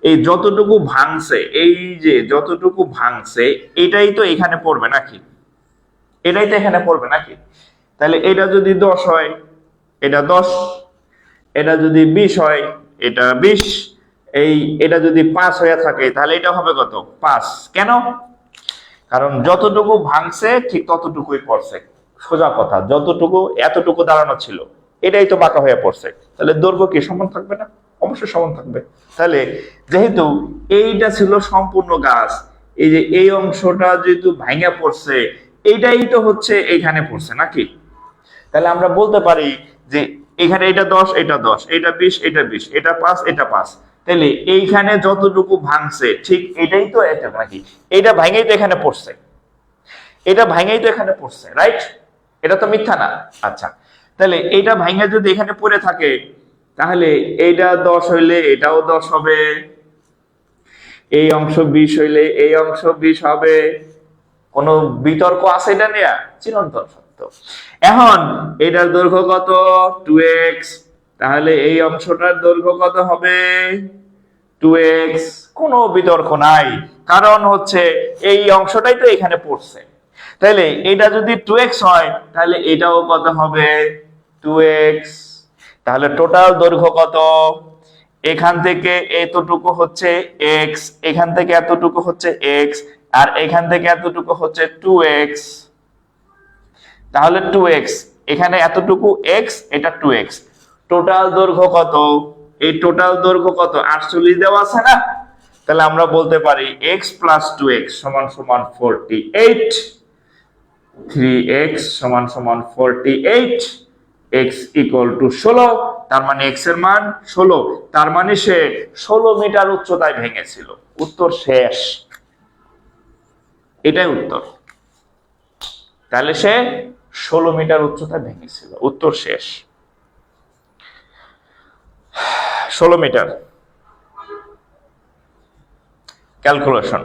এই যতটুকু ভাঙছে, এই যে যতটুকু ভাঙছে এটাই তো এখানে পড়বে নাকি, এটাই তো এখানে পড়বে নাকি। তাহলে এটা যদি 10 হয় এটা 10, এটা যদি 20 হয় এটা 20, এটা যদি 5 হয়ে থাকে তাহলে এটা হবে কত, 5। কেন? কারণ যতটুকু ভাঙছে ঠিক ততটুকুই পড়ছে। সোজা কথা, যতটুকু এতটুকু দাঁড়ানো ছিল এটাই তো বাঁকা হয়ে পড়ছে, তাহলে দৈর্ঘ্য কি সমান থাকবে না? অবশ্যই সমান থাকবে। তাহলে যেহেতু এইটা ছিল সম্পূর্ণ গাছ, এই যে এই অংশটা যেহেতু ভাঙা পড়ছে এইটাই তো হচ্ছে এইখানে পড়ছে নাকি। তাহলে আমরা বলতে পারি যে এখানে এটা 10, এটা 10, এটা 20, এটা 20, এটা 5, এটা 5। তাহলে এইখানে যতটুকু ভাঙছে ঠিক এটাই তো এটা নাকি, এটা ভাঙেই তো এখানে পড়ছে, এটা ভাঙেই তো এখানে পড়ছে, রাইট? এটা তো মিথ্যা না। আচ্ছা, তাহলে এইটা ভাঙে যদি এখানে পড়ে থাকে তাহলে এইটা 10 হইলে এটাও 10 হবে, এই অংশ 20 হইলে এই অংশ 20 হবে। কোনো বিতর্ক আছে এটা নিয়ে? চিরন্তন সত্য। এখন এটার দৈর্ঘ্য কত, 2x, তাহলে এই অংশটার দৈর্ঘ্য কত হবে, 2x। কোনো বিতর্ক নাই, কারণ হচ্ছে এই অংশটাই তো এখানে পড়ছে। তাহলে এটা যদি 2x হয় তাহলে এটাও কত হবে, 2x। তাহলে টোটাল দৈর্ঘ্য কত, এখান থেকে এতটুকু হচ্ছে x, এখান থেকে এতটুকু হচ্ছে x, আর এখান থেকে এতটুকু হচ্ছে 2x। তাহলে 2x, এখানে এতটুকু x, এটা 2x। টোটাল দৈর্ঘ্য কত, এই টোটাল দৈর্ঘ্য কত, 48 দেওয়া আছে না। তাহলে আমরা বলতে পারি x plus 2x সমান সমান 48, 3x সমান সমান 48, x equal to 16। তার মানে x এর মান 16, তার মানে সে 16 মিটার উচ্চতায় ভেঙেছিল। উত্তর শেষ, এটাই উত্তর। তাহলে সে 16 মিটার উচ্চতায় ভেঙেছিল, উত্তর শেষ। 16 মিটার ক্যালকুলেশন,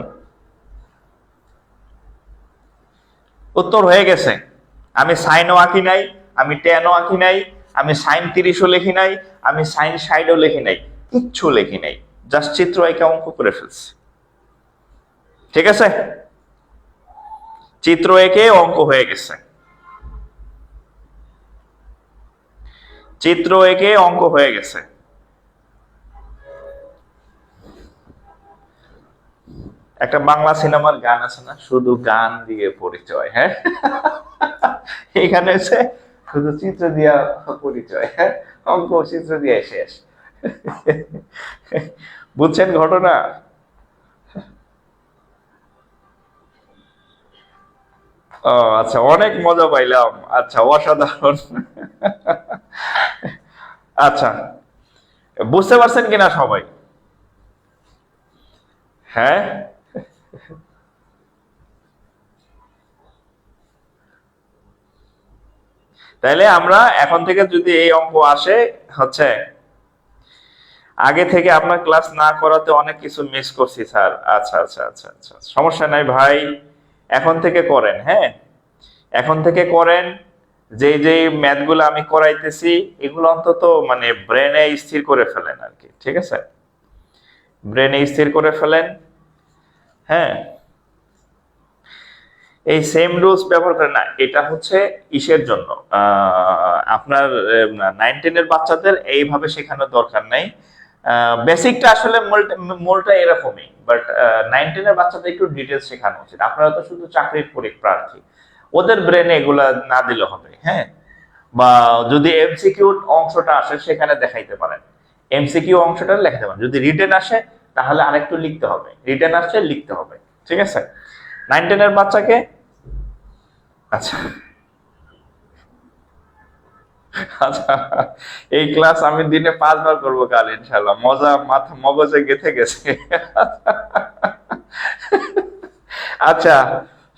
উত্তর হয়ে গেছে। আমি সাইনও আঁকি নাই, আমি টেনও আঁকি নাই, আমি সাইন 30ও লিখি নাই, আমি সাইন 60ও লিখি নাই, কিচ্ছু লিখি নাই, জাস্ট চিত্র এঁকে অঙ্ক করে ফেলছি। ঠিক আছে, চিত্র এঁকে অঙ্ক হয়ে গেছে, চিত্র এঁকে অঙ্ক হয়ে গেছে। একটা বাংলা সিনেমার গান আছে না, শুধু গান দিয়ে পরিচয়, হ্যাঁ এখানে এসে শুধু চিত্র দিয়া পরিচয়, হ্যাঁ অঙ্ক চিত্র দিয়ে শেষ। বুঝছেন ঘটনা? ও আচ্ছা, অনেক মজা পাইলাম। আচ্ছা, অসাধারণ। আচ্ছা, বুঝতে পারছেন কিনা সবাই? হ্যাঁ, তাইলে আমরা এখন থেকে যদি এই অঙ্ক আসে, হচ্ছে আগে থেকে আপনার ক্লাস না করাতে অনেক কিছু মিস করছি স্যার। আচ্ছা আচ্ছা আচ্ছা আচ্ছা, সমস্যা নাই ভাই, এখন থেকে করেন। হ্যাঁ, এখন থেকে করেন। যে যে ম্যাথগুলো আমি করাইতেছি এগুলো অন্তত মানে ব্রেনে স্থির করে ফেলেন আর কি, ঠিক আছে? ব্রেনে স্থির করে ফেলেন। হ্যাঁ, এই সেম রুলস ব্যবহার করে না, এটা হচ্ছে ইসের জন্য, আপনার 9-10 এর বাচ্চাদের এইভাবে শেখানোর দরকার নাই। বেসিকটা আসলে মূলটা এরকমই, বাট 9-10 এর বাচ্চাদের একটু ডিটেলস শেখানো উচিত। আপনারা তো শুধু চাকরির প্রার্থী, ওদের ব্রেনে এগুলা না দিলে হবে। হ্যাঁ, বা যদি এমসিকিউ অংশটা আসে সেখানে দেখাইতে পারেন, এমসিকিউ অংশটা লেখাতে পারেন। যদি রিটেন আসে তাহলে আরেকটু লিখতে হবে, রিটেন আসছে লিখতে হবে, ঠিক আছে? 9-10 এর বাচ্চাকে, আচ্ছা আচ্ছা, এই ক্লাস আমি দিনে 5 বার করবো কাল ইনশাল্লাহ, মজা মাথা মগজে গেঁথে গেছে। আচ্ছা,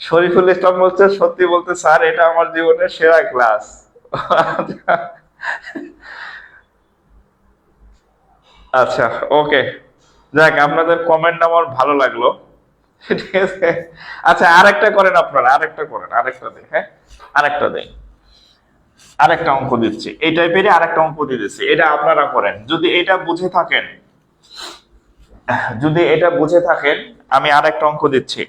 শরীফুল ইসলাম বলছে, সত্যি বলতে স্যার এটা আমার জীবনের সেরা ক্লাস। আচ্ছা, ওকে, যাক, আপনাদের কমেন্ট আমার ভালো লাগলো। ঠিক আছে, আচ্ছা আরেকটা করেন আপনারা, আরেকটা করেন, আরেকটা দেন, হ্যাঁ আরেকটা দেন, আরেকটা অঙ্ক দিচ্ছি এই টাইপেরই আরেকটা অঙ্ক দিয়ে দিচ্ছি, এটা আপনারা করেন। যদি এটা বুঝে থাকেন, যদি এটা বুঝে থাকেন, আমি আরেকটা অঙ্ক দিচ্ছি।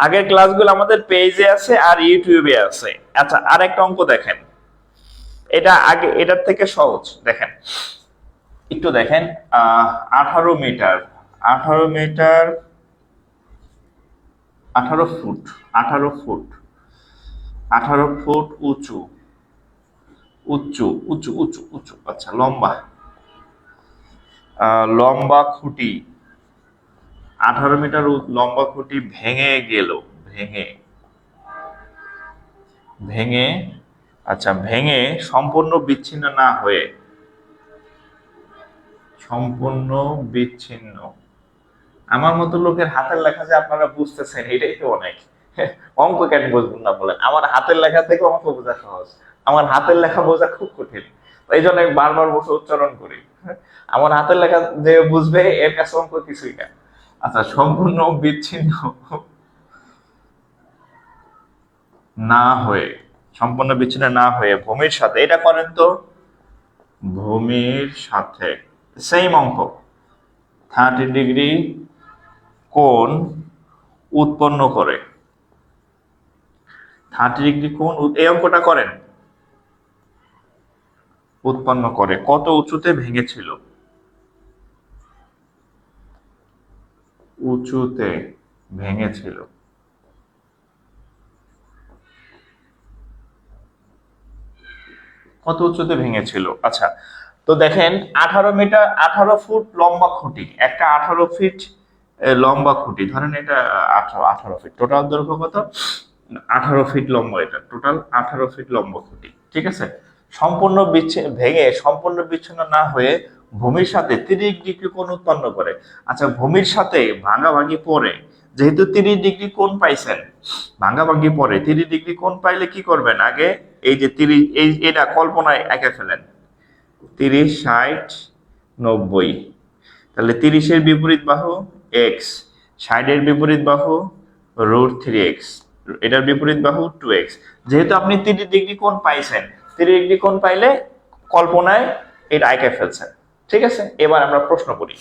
আগের ক্লাসগুলো আমাদের পেজে আছে আর ইউটিউবে আছে। আচ্ছা আরেকটা অঙ্ক দেখেন, এটা আগে এটার থেকে সহজ। দেখেন একটু দেখেন, 18 metre, 18 metre, 18 foot, 18 foot, 18 foot উঁচু, উঁচু উঁচু উঁচু উঁচু, আচ্ছা লম্বা, লম্বা খুঁটি, 18 মিটার লম্বা খুঁটি ভেঙে গেল, ভেঙে, ভেঙে, আচ্ছা ভেঙে সম্পূর্ণ বিচ্ছিন্ন না হয়ে, সম্পূর্ণ বিচ্ছিন্ন। আমার মতো লোকের হাতের লেখা যে আপনারা বুঝতেছেন, এটাই তো অনেক। অঙ্ক কেন বুঝবেন না বলেন? আমার হাতের লেখা থেকে অঙ্ক বোঝা সহজ, আমার হাতের লেখা বোঝা খুব কঠিন। এই জন্য আমি বারবার বসে উচ্চারণ করি। আমার হাতের লেখা যে বুঝবে এর কাছে অঙ্ক কিছুই না। আচ্ছা, সম্পূর্ণ বিচ্ছিন্ন না হয়ে, সম্পূর্ণ বিচ্ছিন্ন না হয়ে ভূমির সাথে, এটা করেন তো, ভূমির সাথে সেম অঙ্ক, 30 ডিগ্রি কোণ উৎপন্ন করে, 30 ডিগ্রি কোণ, এই অঙ্কটা করেন, উৎপন্ন করে কত উঁচুতে ভেঙেছিল, উঁচুতে ভেঙেছিল, কত উঁচুতে ভেঙেছিল। আচ্ছা তো দেখেন 18 মিটার, 18 ফুট লম্বা খুঁটি, একটা 18 ফিট লম্বা খুঁটি, ধরেন এটা 18 ফিট, টোটাল দৈর্ঘ্য কত, 18 ফিট লম্বা, এটা টোটাল 18 ফিট লম্বা খুঁটি, ঠিক আছে। সম্পূর্ণ ভেঙে সম্পূর্ণ বিচ্ছিন্ন না হয়ে ভূমির সাথে 30 ডিগ্রি কোণ উৎপন্ন করে। আচ্ছা ভূমির সাথে ভাঙাভাঙি পরে, যেহেতু 30 ডিগ্রি কোণ পাইছেন, ভাঙাভাঙি পরে 30 ডিগ্রি কোণ পাইলে কি করবেন, আগে এই যে 30, এই এটা কল্পনায় এঁকে ফেলেন, 30, 60, 90, তাহলে 30-এর বিপরীত বাহু এক্স, 60-এর বিপরীত বাহু √3x, এটার বিপরীত বাহু 2x। যেহেতু আপনি 30 ডিগ্রি কোণ পাইছেন, 30 ডিগ্রি কোণ পাইলে কল্পনায় এটা এঁকে ফেলছেন, ঠিক আছে। এবার আমরা প্রশ্ন করি,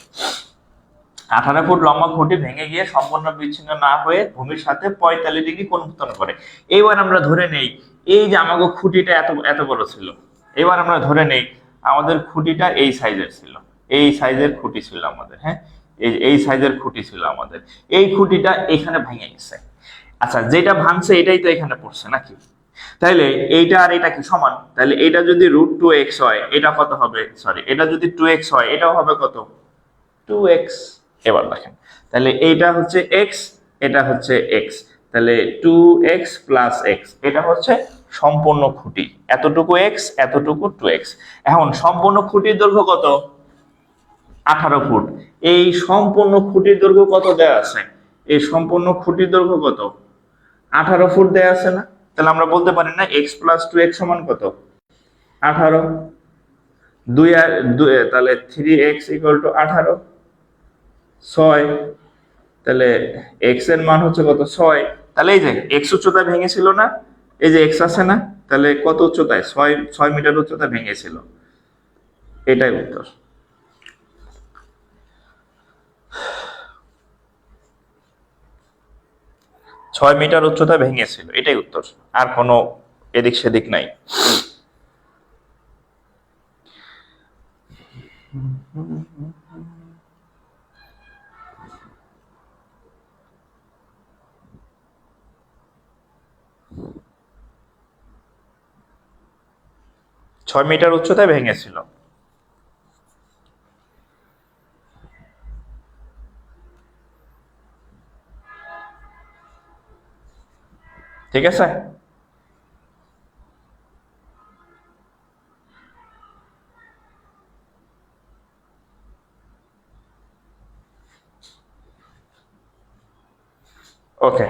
18 ফুট লম্বা খুঁটি ভেঙে গিয়ে সম্পূর্ণ বিচ্ছিন্ন না হয়ে ভূমির সাথে 45 ডিগ্রি কোণ উৎপন্ন করে। এবার আমরা ধরে নেই এই যে আমাদের খুঁটিটা এত এত বড় ছিল, এবার আমরা ধরে নেই আমাদের খুঁটিটা এই সাইজের ছিল, এই সাইজের খুঁটি ছিল আমাদের, হ্যাঁ এই সাইজের খুঁটি ছিল আমাদের, এই খুঁটিটা এখানে ভেঙে গেছে। আচ্ছা যেটা ভাঙছে এটাই তো এখানে পড়ছে নাকি, তাইলে এইটা আর এটা কি সমান, তাহলে এটা যদি √2x হয় এটা কত হবে, সরি এটা যদি 2x হয় এটাও হবে কত, 2x। এবার দেখেন তাহলে এইটা হচ্ছে x, এটা হচ্ছে x, তাহলে 2x + x, এটা হচ্ছে সম্পূর্ণ খুঁটি, এতটুকু x, এতটুকু 2x। এখন সম্পূর্ণ খুঁটির দৈর্ঘ্য কত, 18 ফুট। এই সম্পূর্ণ খুঁটির দৈর্ঘ্য কত দেয়া আছে, এই সম্পূর্ণ খুঁটির দৈর্ঘ্য কত, 18 ফুট দেয়া আছে না, তাহলে আমরা বলতে পারি না x + 2x সমান কত, 18। দুই আর তাহলে 3x = 18, 6, তাহলে x এর মান হচ্ছে কত, 6। তাহলে এই যে x উচ্চতায় ভেঙেছিল না, এই যে x আছে না, তাহলে কত উচ্চতায়, 6 মিটার উচ্চতায় ভেঙেছিল, এটাই উত্তর। 6 মিটার উচ্চতায় ভেঙেছিল, এটাই উত্তর, আর কোনো এদিক সেদিক নাই। ছয় মিটার উচ্চতায় ভেঙেছিল। ঠিক আছে, ওকে।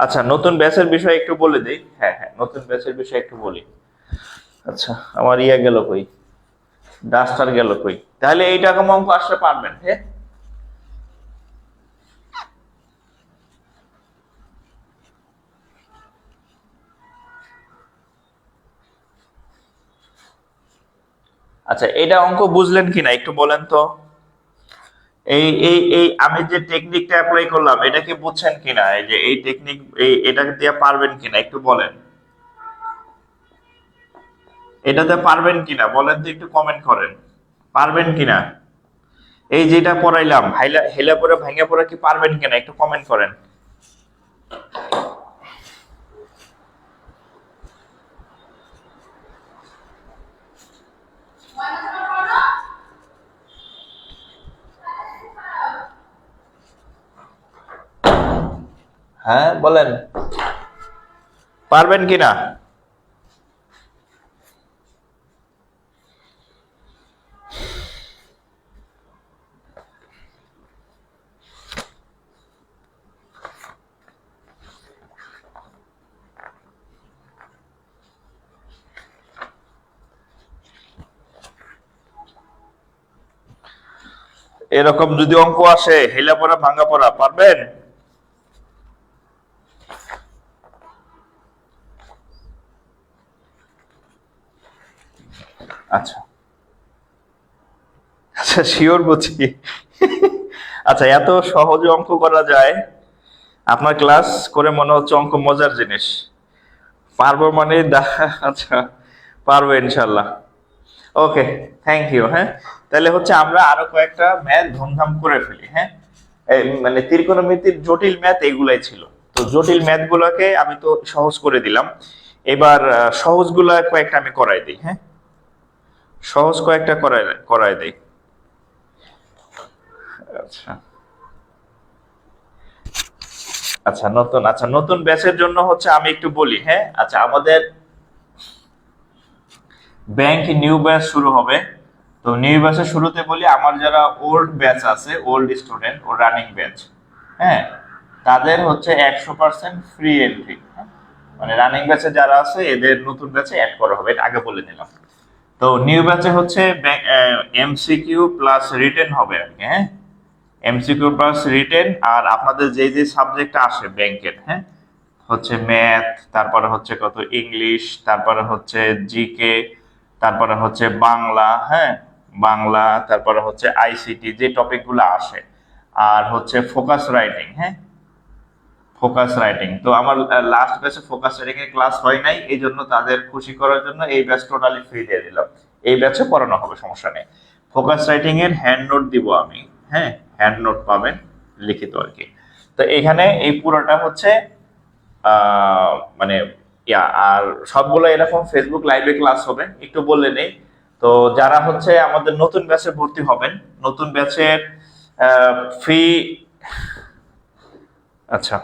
আচ্ছা নতুন ব্যাচের বিষয়ে একটু বলে দিই, হ্যাঁ হ্যাঁ নতুন ব্যাচের বিষয়ে একটু বলি। আচ্ছা, আমার ইয়া গেল কই, ডাস্টার গেল কই? তাহলে এইরকম অঙ্ক আসলে পারবেন। হ্যাঁ, আচ্ছা এটা অঙ্ক বুঝলেন কিনা একটু বলেন তো। এই আমি যে টেকনিকটা অ্যাপ্লাই করলাম এটা কি বুঝছেন কিনা, এই যে এই টেকনিক এটা দিয়ে পারবেন কিনা একটু বলেন। এটাতে পারবেন কিনা বলেন তো, একটু কমেন্ট করেন পারবেন কিনা। এই যেটা পড়াইলাম হাইলা হেলা পরে ভাঙা পরে কি পারবেন কিনা একটু কমেন্ট করেন। হ্যাঁ বলেন পারবেন কিনা। এরকম যদি অঙ্ক আসে হেলা পড়া ভাঙা পড়া পারবেন। আচ্ছা আচ্ছা শিওর বুঝছি। আচ্ছা এত সহজে অঙ্ক করা যায়, আপনার ক্লাস করে মনে হচ্ছে অঙ্ক মজার জিনিস। পারবো মানে আচ্ছা পারবো ইনশাল্লাহ। ওকে, থ্যাংক ইউ। হ্যাঁ, তাহলে হচ্ছে আমরা আরো কয়েকটা ম্যাথ ধুমধাম করে ফেলি। হ্যাঁ, মানে ত্রিকোণমিতির জটিল ম্যাথ এগুলাই ছিল। তো জটিল ম্যাথ গুলাকে আমি তো সহজ করে দিলাম, এবার সহজ গুলা কয়েকটা আমি করাই দিই। হ্যাঁ, সহজ কয়েকটা করাই করাই দিই। আচ্ছা আচ্ছা নতুন ব্যাচের জন্য হচ্ছে আমি একটু বলি। হ্যাঁ, আচ্ছা আমাদের ব্যাংক নিউ ব্যাচ শুরু হবে। তো নিউ ব্যাচের শুরুতে বলি, আমার যারা ওল্ড ব্যাচ আছে, ওল্ড স্টুডেন্ট ও রানিং ব্যাচ, হ্যাঁ তাদের হচ্ছে 100% ফ্রি এন্ট্রি। মানে রানিং ব্যাচে যারা আছে এদের নতুন ব্যাচে অ্যাড করা হবে, এটা আগে বলে নিলাম। তো নিউ ব্যাচে হচ্ছে এমসিকিউ প্লাস রিটেন হবে আর কি। হ্যাঁ, এমসিকিউ প্লাস রিটেন, আর আপনাদের যে যে সাবজেক্ট আসে ব্যাংকের, হ্যাঁ হচ্ছে ম্যাথ, তারপরে হচ্ছে কত ইংলিশ, তারপরে হচ্ছে জিকে, তারপরে হচ্ছে বাংলা। হ্যাঁ, বাংলা, তারপরে হচ্ছে আইসিটি যে টপিকগুলো আসে, আর হচ্ছে ফোকাস রাইটিং। হ্যাঁ, ফোকাস রাইটিং। তো আমার লাস্ট ব্যাচে ফোকাস রাইটিং এর ক্লাস হয় নাই, এই জন্য তাদের খুশি করার জন্য এই ব্যাচ টোটালি ফ্রি দিয়ে দিলাম। এই ব্যাচে পড়ানো হবে, সমস্যা নেই। ফোকাস রাইটিং এর হ্যান্ড নোট দিব আমি। হ্যাঁ, হ্যান্ড নোট পাবেন লিখিত আর কি। তো এখানে এই পুরোটা হচ্ছে মানে ইয়া, আর সবগুলো এরকম ফেসবুক লাইভে ক্লাস হবে। একটু বলে নেই, তো যারা হচ্ছে আমাদের নতুন ব্যাচে ভর্তি হবেন, নতুন ব্যাচের ফি, আচ্ছা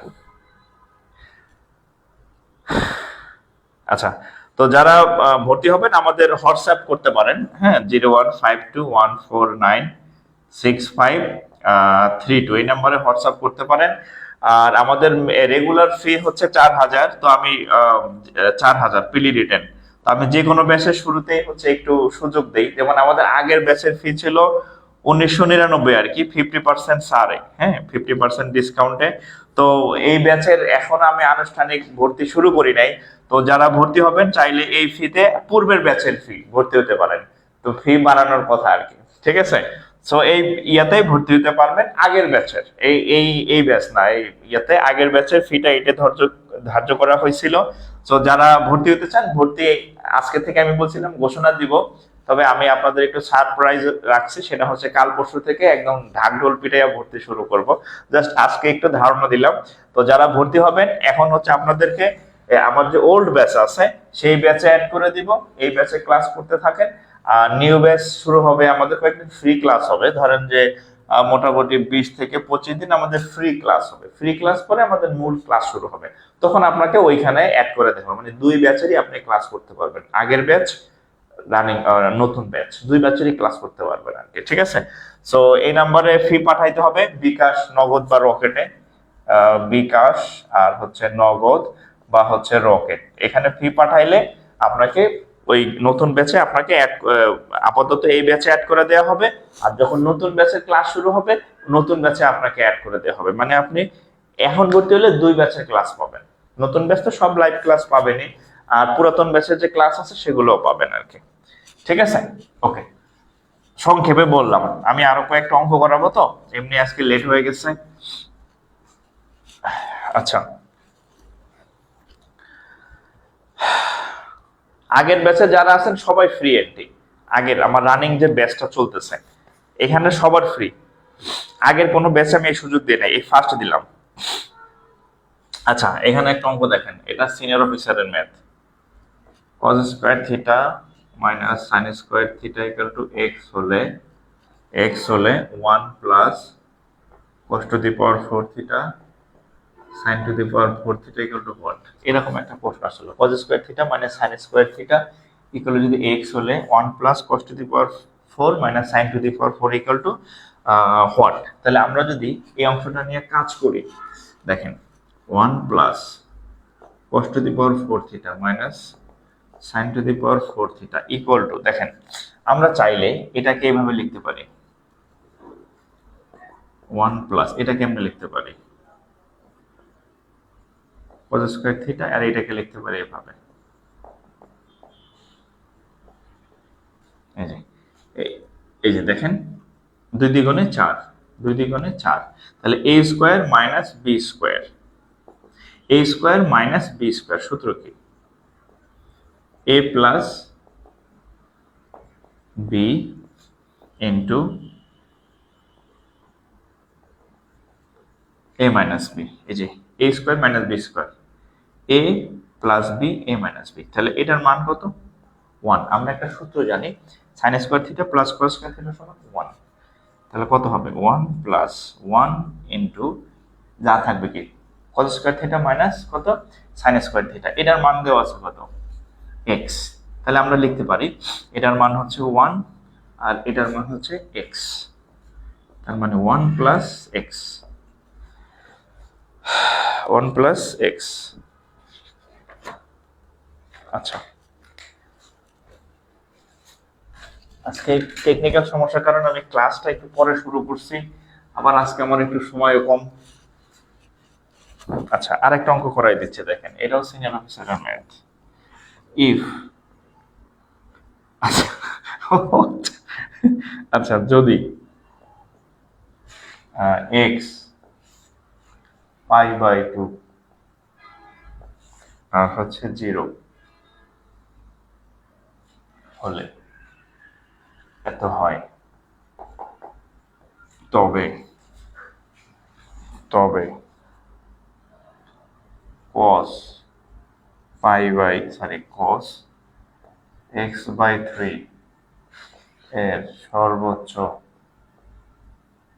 আচ্ছা তো যারা ভর্তি হবেন আমাদের হোয়াটসঅ্যাপ করতে পারেন। হ্যাঁ, 01521496532 এই নাম্বারে হোয়াটসঅ্যাপ করতে পারেন। আর আমাদের রেগুলার ফি হচ্ছে 4000। তো আমি 4000 পিলি রিটেন। তো আমি যে কোনো ব্যাচের শুরুতেই হচ্ছে একটু সুযোগ দেই, যেমন আমাদের আগের ব্যাচের ফি ছিল 1999 আর কি, 50% সারে। হ্যাঁ, 50% ডিসকাউন্টে। তো এই ব্যাচের এখন আমি আনুষ্ঠানিক ভর্তি শুরু করি নাই। তো যারা ভর্তি হবেন চাইলে এই ফিতে পূর্বের ব্যাচের ফি ভর্তি হতে পারেন। তো ফি বাড়ানোর কথা আর কি, ঠিক আছে। সো এই ইয়াতেই ভর্তি হতে পারবেন আগের ব্যাচের, এই ব্যাচ না, এই ইয়াতে আগের ব্যাচের ফিটা এটা ধার্য করা হয়েছিল। সো যারা ভর্তি হতে চান, ভর্তি আজকে থেকে আমি বলছিলাম ঘোষণা দিব, তবে আমি আপনাদের একটু সারপ্রাইজ রাখছি, সেটা হচ্ছে কাল পরশু থেকে একদম ঢাকঢোল পিটাইয়া ভর্তি শুরু করব। জাস্ট আজকে একটু ধারণা দিলাম। তো যারা ভর্তি হবেন এখন হচ্ছে আপনাদেরকে আমার যে ওল্ড ব্যাচ আছে সেই ব্যাচে অ্যাড করে দিব, এই ব্যাচে ক্লাস করতে থাকেন। আর নিউ ব্যাচ শুরু হবে, আমাদের কয়েকদিন ফ্রি ক্লাস হবে। ধরেন যে মোটামুটি 20 থেকে 25 দিন আমাদের ফ্রি ক্লাস হবে। ফ্রি ক্লাস পরে আমাদের মূল ক্লাস শুরু হবে, তখন আপনাকে ওইখানে অ্যাড করে দেওয়া হবে। মানে দুই ব্যাচেরই আপনি ক্লাস করতে পারবেন, আগের ব্যাচ, রানিং নতুন ব্যাচ, দুই ব্যাচেরই ক্লাস করতে পারবেন আর কি, ঠিক আছে। সো এই নাম্বারে ফি পাঠাইতে হবে, বিকাশ, নগদ বা রকেটে। বিকাশ আর হচ্ছে নগদ বা হচ্ছে রকেট, এখানে ফি পাঠাইলে আপনাকে ওই নতুন ব্যাচে আপনাকে আপাতত এই ব্যাচে অ্যাড করে দেওয়া হবে, আর যখন নতুন ব্যাচের ক্লাস শুরু হবে নতুন ব্যাচে আপনাকে অ্যাড করে দেওয়া হবে। মানে আপনি এখন ভর্তি হলে 2 ব্যাচের ক্লাস পাবেন। নতুন ব্যাচ তো সব লাইভ ক্লাস পাবেনই, আর পুরাতন ব্যাচের যে ক্লাস আছে সেগুলোও পাবেন আর কি। ঠিক আছে, ওকে। সংক্ষেপে বললাম, আমি আরো কয়েকটা অঙ্ক করাবো, তো এমনি আজকে লেট হয়ে গেছে। আচ্ছা, আগের ব্যাচে যারা আছেন সবাই ফ্রি এন্ট্রি। আগের আমার রানিং যে ব্যাচটা চলতেছে এখানে সবার ফ্রি। আগের কোনো ব্যাচে আমি এই সুযোগ দিই নাই, এই ফার্স্ট দিলাম। আচ্ছা, এখানে একটা অঙ্ক দেখেন, এটা সিনিয়র অফিসারের math. cos square theta minus sin square theta equal to x হলে 1 plus cos to the power 4 theta sin to the power 4 theta equal to what? এরকম একটা প্রশ্ন আসলো। cos square theta minus sin square theta equal যদি x হলে 1 plus cos to the power 4 minus sin to the power 4 equal to what? তাহলে আমরা যদি এই অংশটা নিয়ে কাজ করি, দেখেন 1 plus cos to the power 4 theta minus sin to the power 4 theta equal to, দেখেন আমরা চাইলে এটাকে এভাবে লিখতে পারি 1 প্লাস, এটা কেমনে লিখতে পারি cos স্কয়ার থিটা, আর এটাকে লিখতে পারি এভাবে, এই যে দেখেন 2 দ্বিগুণে 4, 2 দ্বিগুণে 4, তাহলে a square minus b square, a square minus b square সূত্র কি? a plus b into a minus b, এই যে a square minus b square, a plus b a minus b, তাহলে এটার মান কত? 1। আমরা একটা সূত্র জানি, sin square theta plus cos square theta সমান 1। তাহলে কত হবে? 1 প্লাস 1 ইন্টু যা থাকবে কি cos স্কয়ার থিটা মাইনাস কত sin স্কয়ার থিটা, এটার মান দেওয়া আছে কত? x। তাহলে আমরা লিখতে পারি এটার মান হচ্ছে 1 আর এটার মান হচ্ছে x, তার মানে 1 প্লাস x, 1 প্লাস x। আচ্ছা, আজকে টেকনিক্যাল সমস্যার কারণে আমি ক্লাসটা একটু পরে শুরু করছি, আবার আজকে আমার একটু সময়ও কম। আচ্ছা, আরেকটা অঙ্ক করাই দিচ্ছে, দেখেন এটাও সিনিয়র অফিসারের ম্যাথ। ইফ, আচ্ছা যদি x পাই বাই 2 আর হচ্ছে 0 হলে এত হয়, তবে cos x বাই 3 এর সর্বোচ্চ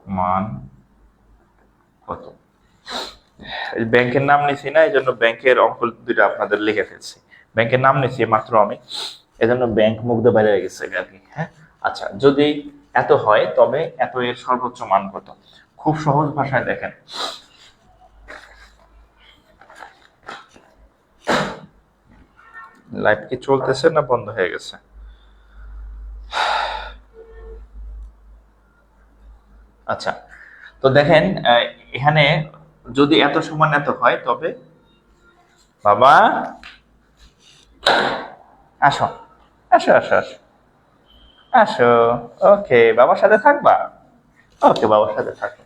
মান কত? ব্যাংকের নাম নিছি না, এই জন্য ব্যাংকের অঙ্ক দুইটা আপনাদের লিখে ফেলছি। ব্যাংকের নাম নিছি মাত্র আমি, এজন্য ব্যাংক মুগ্ধ বাইরে গেছে আর কি। হ্যাঁ, আচ্ছা যদি এত হয় তবে এত এর সর্বোচ্চ মান কত? খুব সহজ ভাষায় দেখেন, লাইভ কি চলতেছে না বন্ধ হয়ে গেছে? আচ্ছা, তো দেখেন এখানে যদি এত সমান এত হয় তবে, বাবা আসো আসো আসো আসো আসো, ওকে বাবার সাথে থাকবা, ওকে বাবার সাথে থাকো।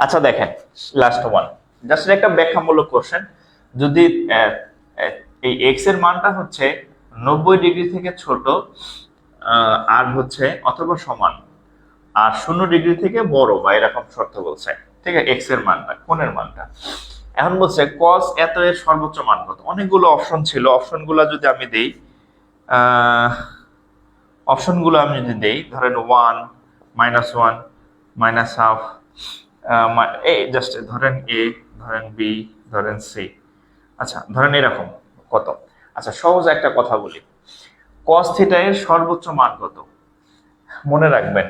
আচ্ছা দেখেন লাস্ট ওয়ান, জাস্ট একটা ব্যাখ্যামূলক কোশ্চেন। যদি এই এক্স এর মানটা হচ্ছে 90 ডিগ্রি থেকে ছোট আর হচ্ছে অথবা সমান, আর 0 ডিগ্রি থেকে বড় বা এরকম শর্ত বলছে, ঠিক আছে, এক্স এর মানটা, কোণের মানটা। এখন বলছে cos এত এর সর্বোচ্চ মান কত? অনেকগুলো অপশন ছিল, অপশনগুলো যদি আমি দেই, অপশনগুলো আমি যদি দেই, ধরেন 1 -1 -হাফ, এই জাস্ট ধরেন এ, ধরেন বি, ধরেন সি, আচ্ছা ধরেন এরকম কত। আচ্ছা সহজ একটা কথা বলি, cos থিটা এর সর্বোচ্চ মান কত? মনে রাখবেন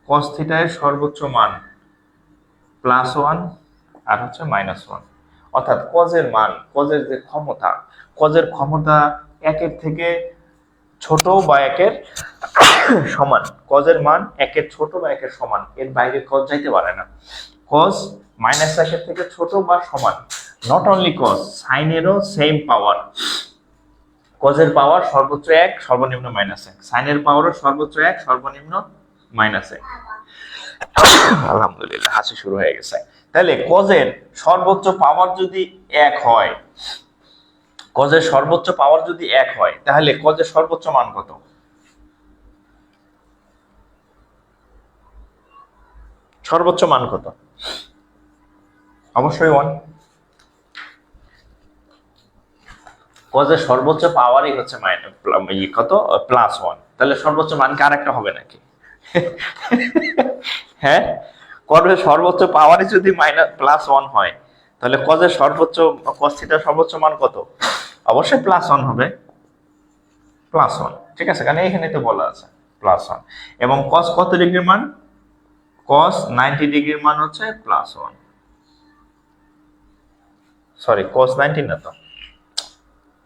cos থিটা এর সর্বোচ্চ মান +1 আর হচ্ছে -1, অর্থাৎ কজের মান, কজের যে ক্ষমতা, কজের ক্ষমতা একের থেকে ছোট বা একের সমান, কজের মান একের ছোট বা একের সমান, এর বাইরে কজ যাইতে পারে না। কজ মাইনাস একের থেকে ছোট বা সমান। নট অনলি কজ, সাইনেরও সেম পাওয়ার। কজের পাওয়ার সর্বোচ্চ 1, সর্বনিম্ন -1, সাইনের পাওয়ারও সর্বোচ্চ 1, সর্বনিম্ন -1। আলহামদুলিল্লাহ, হাসি শুরু হয়ে গেছে। তাহলে কজের সর্বোচ্চ পাওয়ার যদি 1 হয়, কজের সর্বোচ্চ পাওয়ার যদি 1 হয়, তাহলে কজের সর্বোচ্চ মান কত? সর্বোচ্চ মান কত? অবশ্যই 1। কজের সর্বোচ্চ পাওয়ারই হচ্ছে কত? +1। তাহলে সর্বোচ্চ মান কি আরেকটা হবে নাকি? হ্যাঁ, কজের সর্বোচ্চ পাওয়ারই যদি +1 হয়, তাহলে কজের সর্বোচ্চ, কজ থিটার সর্বোচ্চ মান কত? অবশ্যই +1 হবে, +1। ঠিক আছে, কারণ এখানে তো বলা আছে +1। এবং কজ কত ডিগ্রির মান? কজ 90 ডিগ্রির মান হচ্ছে +1। সরি, কজ 90 না তো,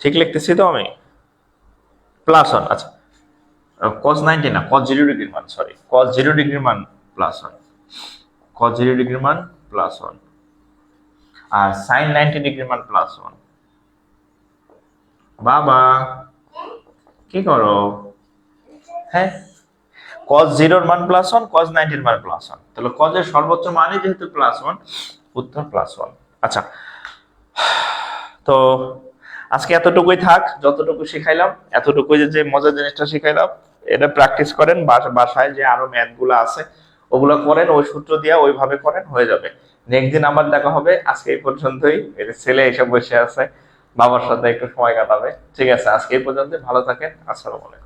ঠিক লিখতেছি তো আমি, +1। আচ্ছা, কজ 90 না, কজ 0 ডিগ্রির মান, সরি, কজ 0 ডিগ্রির মান +1, কজ 0 ডিগ্রির মান +1, আর সাইন 90 ডিগ্রির মান +1। বাবা কি করো? হ্যাঁ, কজ 0 এর মান +1, কজ 90 এর মান +1, তাহলে কজের সর্বোচ্চ মানই যেহেতু +1, উত্তর +1। আচ্ছা, তো আজকে এতটুকুই থাক, যতটুকু শিখাইলাম এতটুকুই, যে মজার জিনিসটা শিখাইলাম এটা প্র্যাকটিস করেন, বাসায় যে আরো ম্যাথ গুলো আছে ওগুলো করেন, ওই সূত্র দিয়ে ওইভাবে করেন, হয়ে যাবে। নেক্সট দিন আবার দেখা হবে। আজকে এই পর্যন্তই। ছেলে এসে বসে আছে, বাবার সাথে একটু সময় কাটাবে। ঠিক আছে, আজকে এই পর্যন্ত, ভালো থাকেন, আসসালামু আলাইকুম।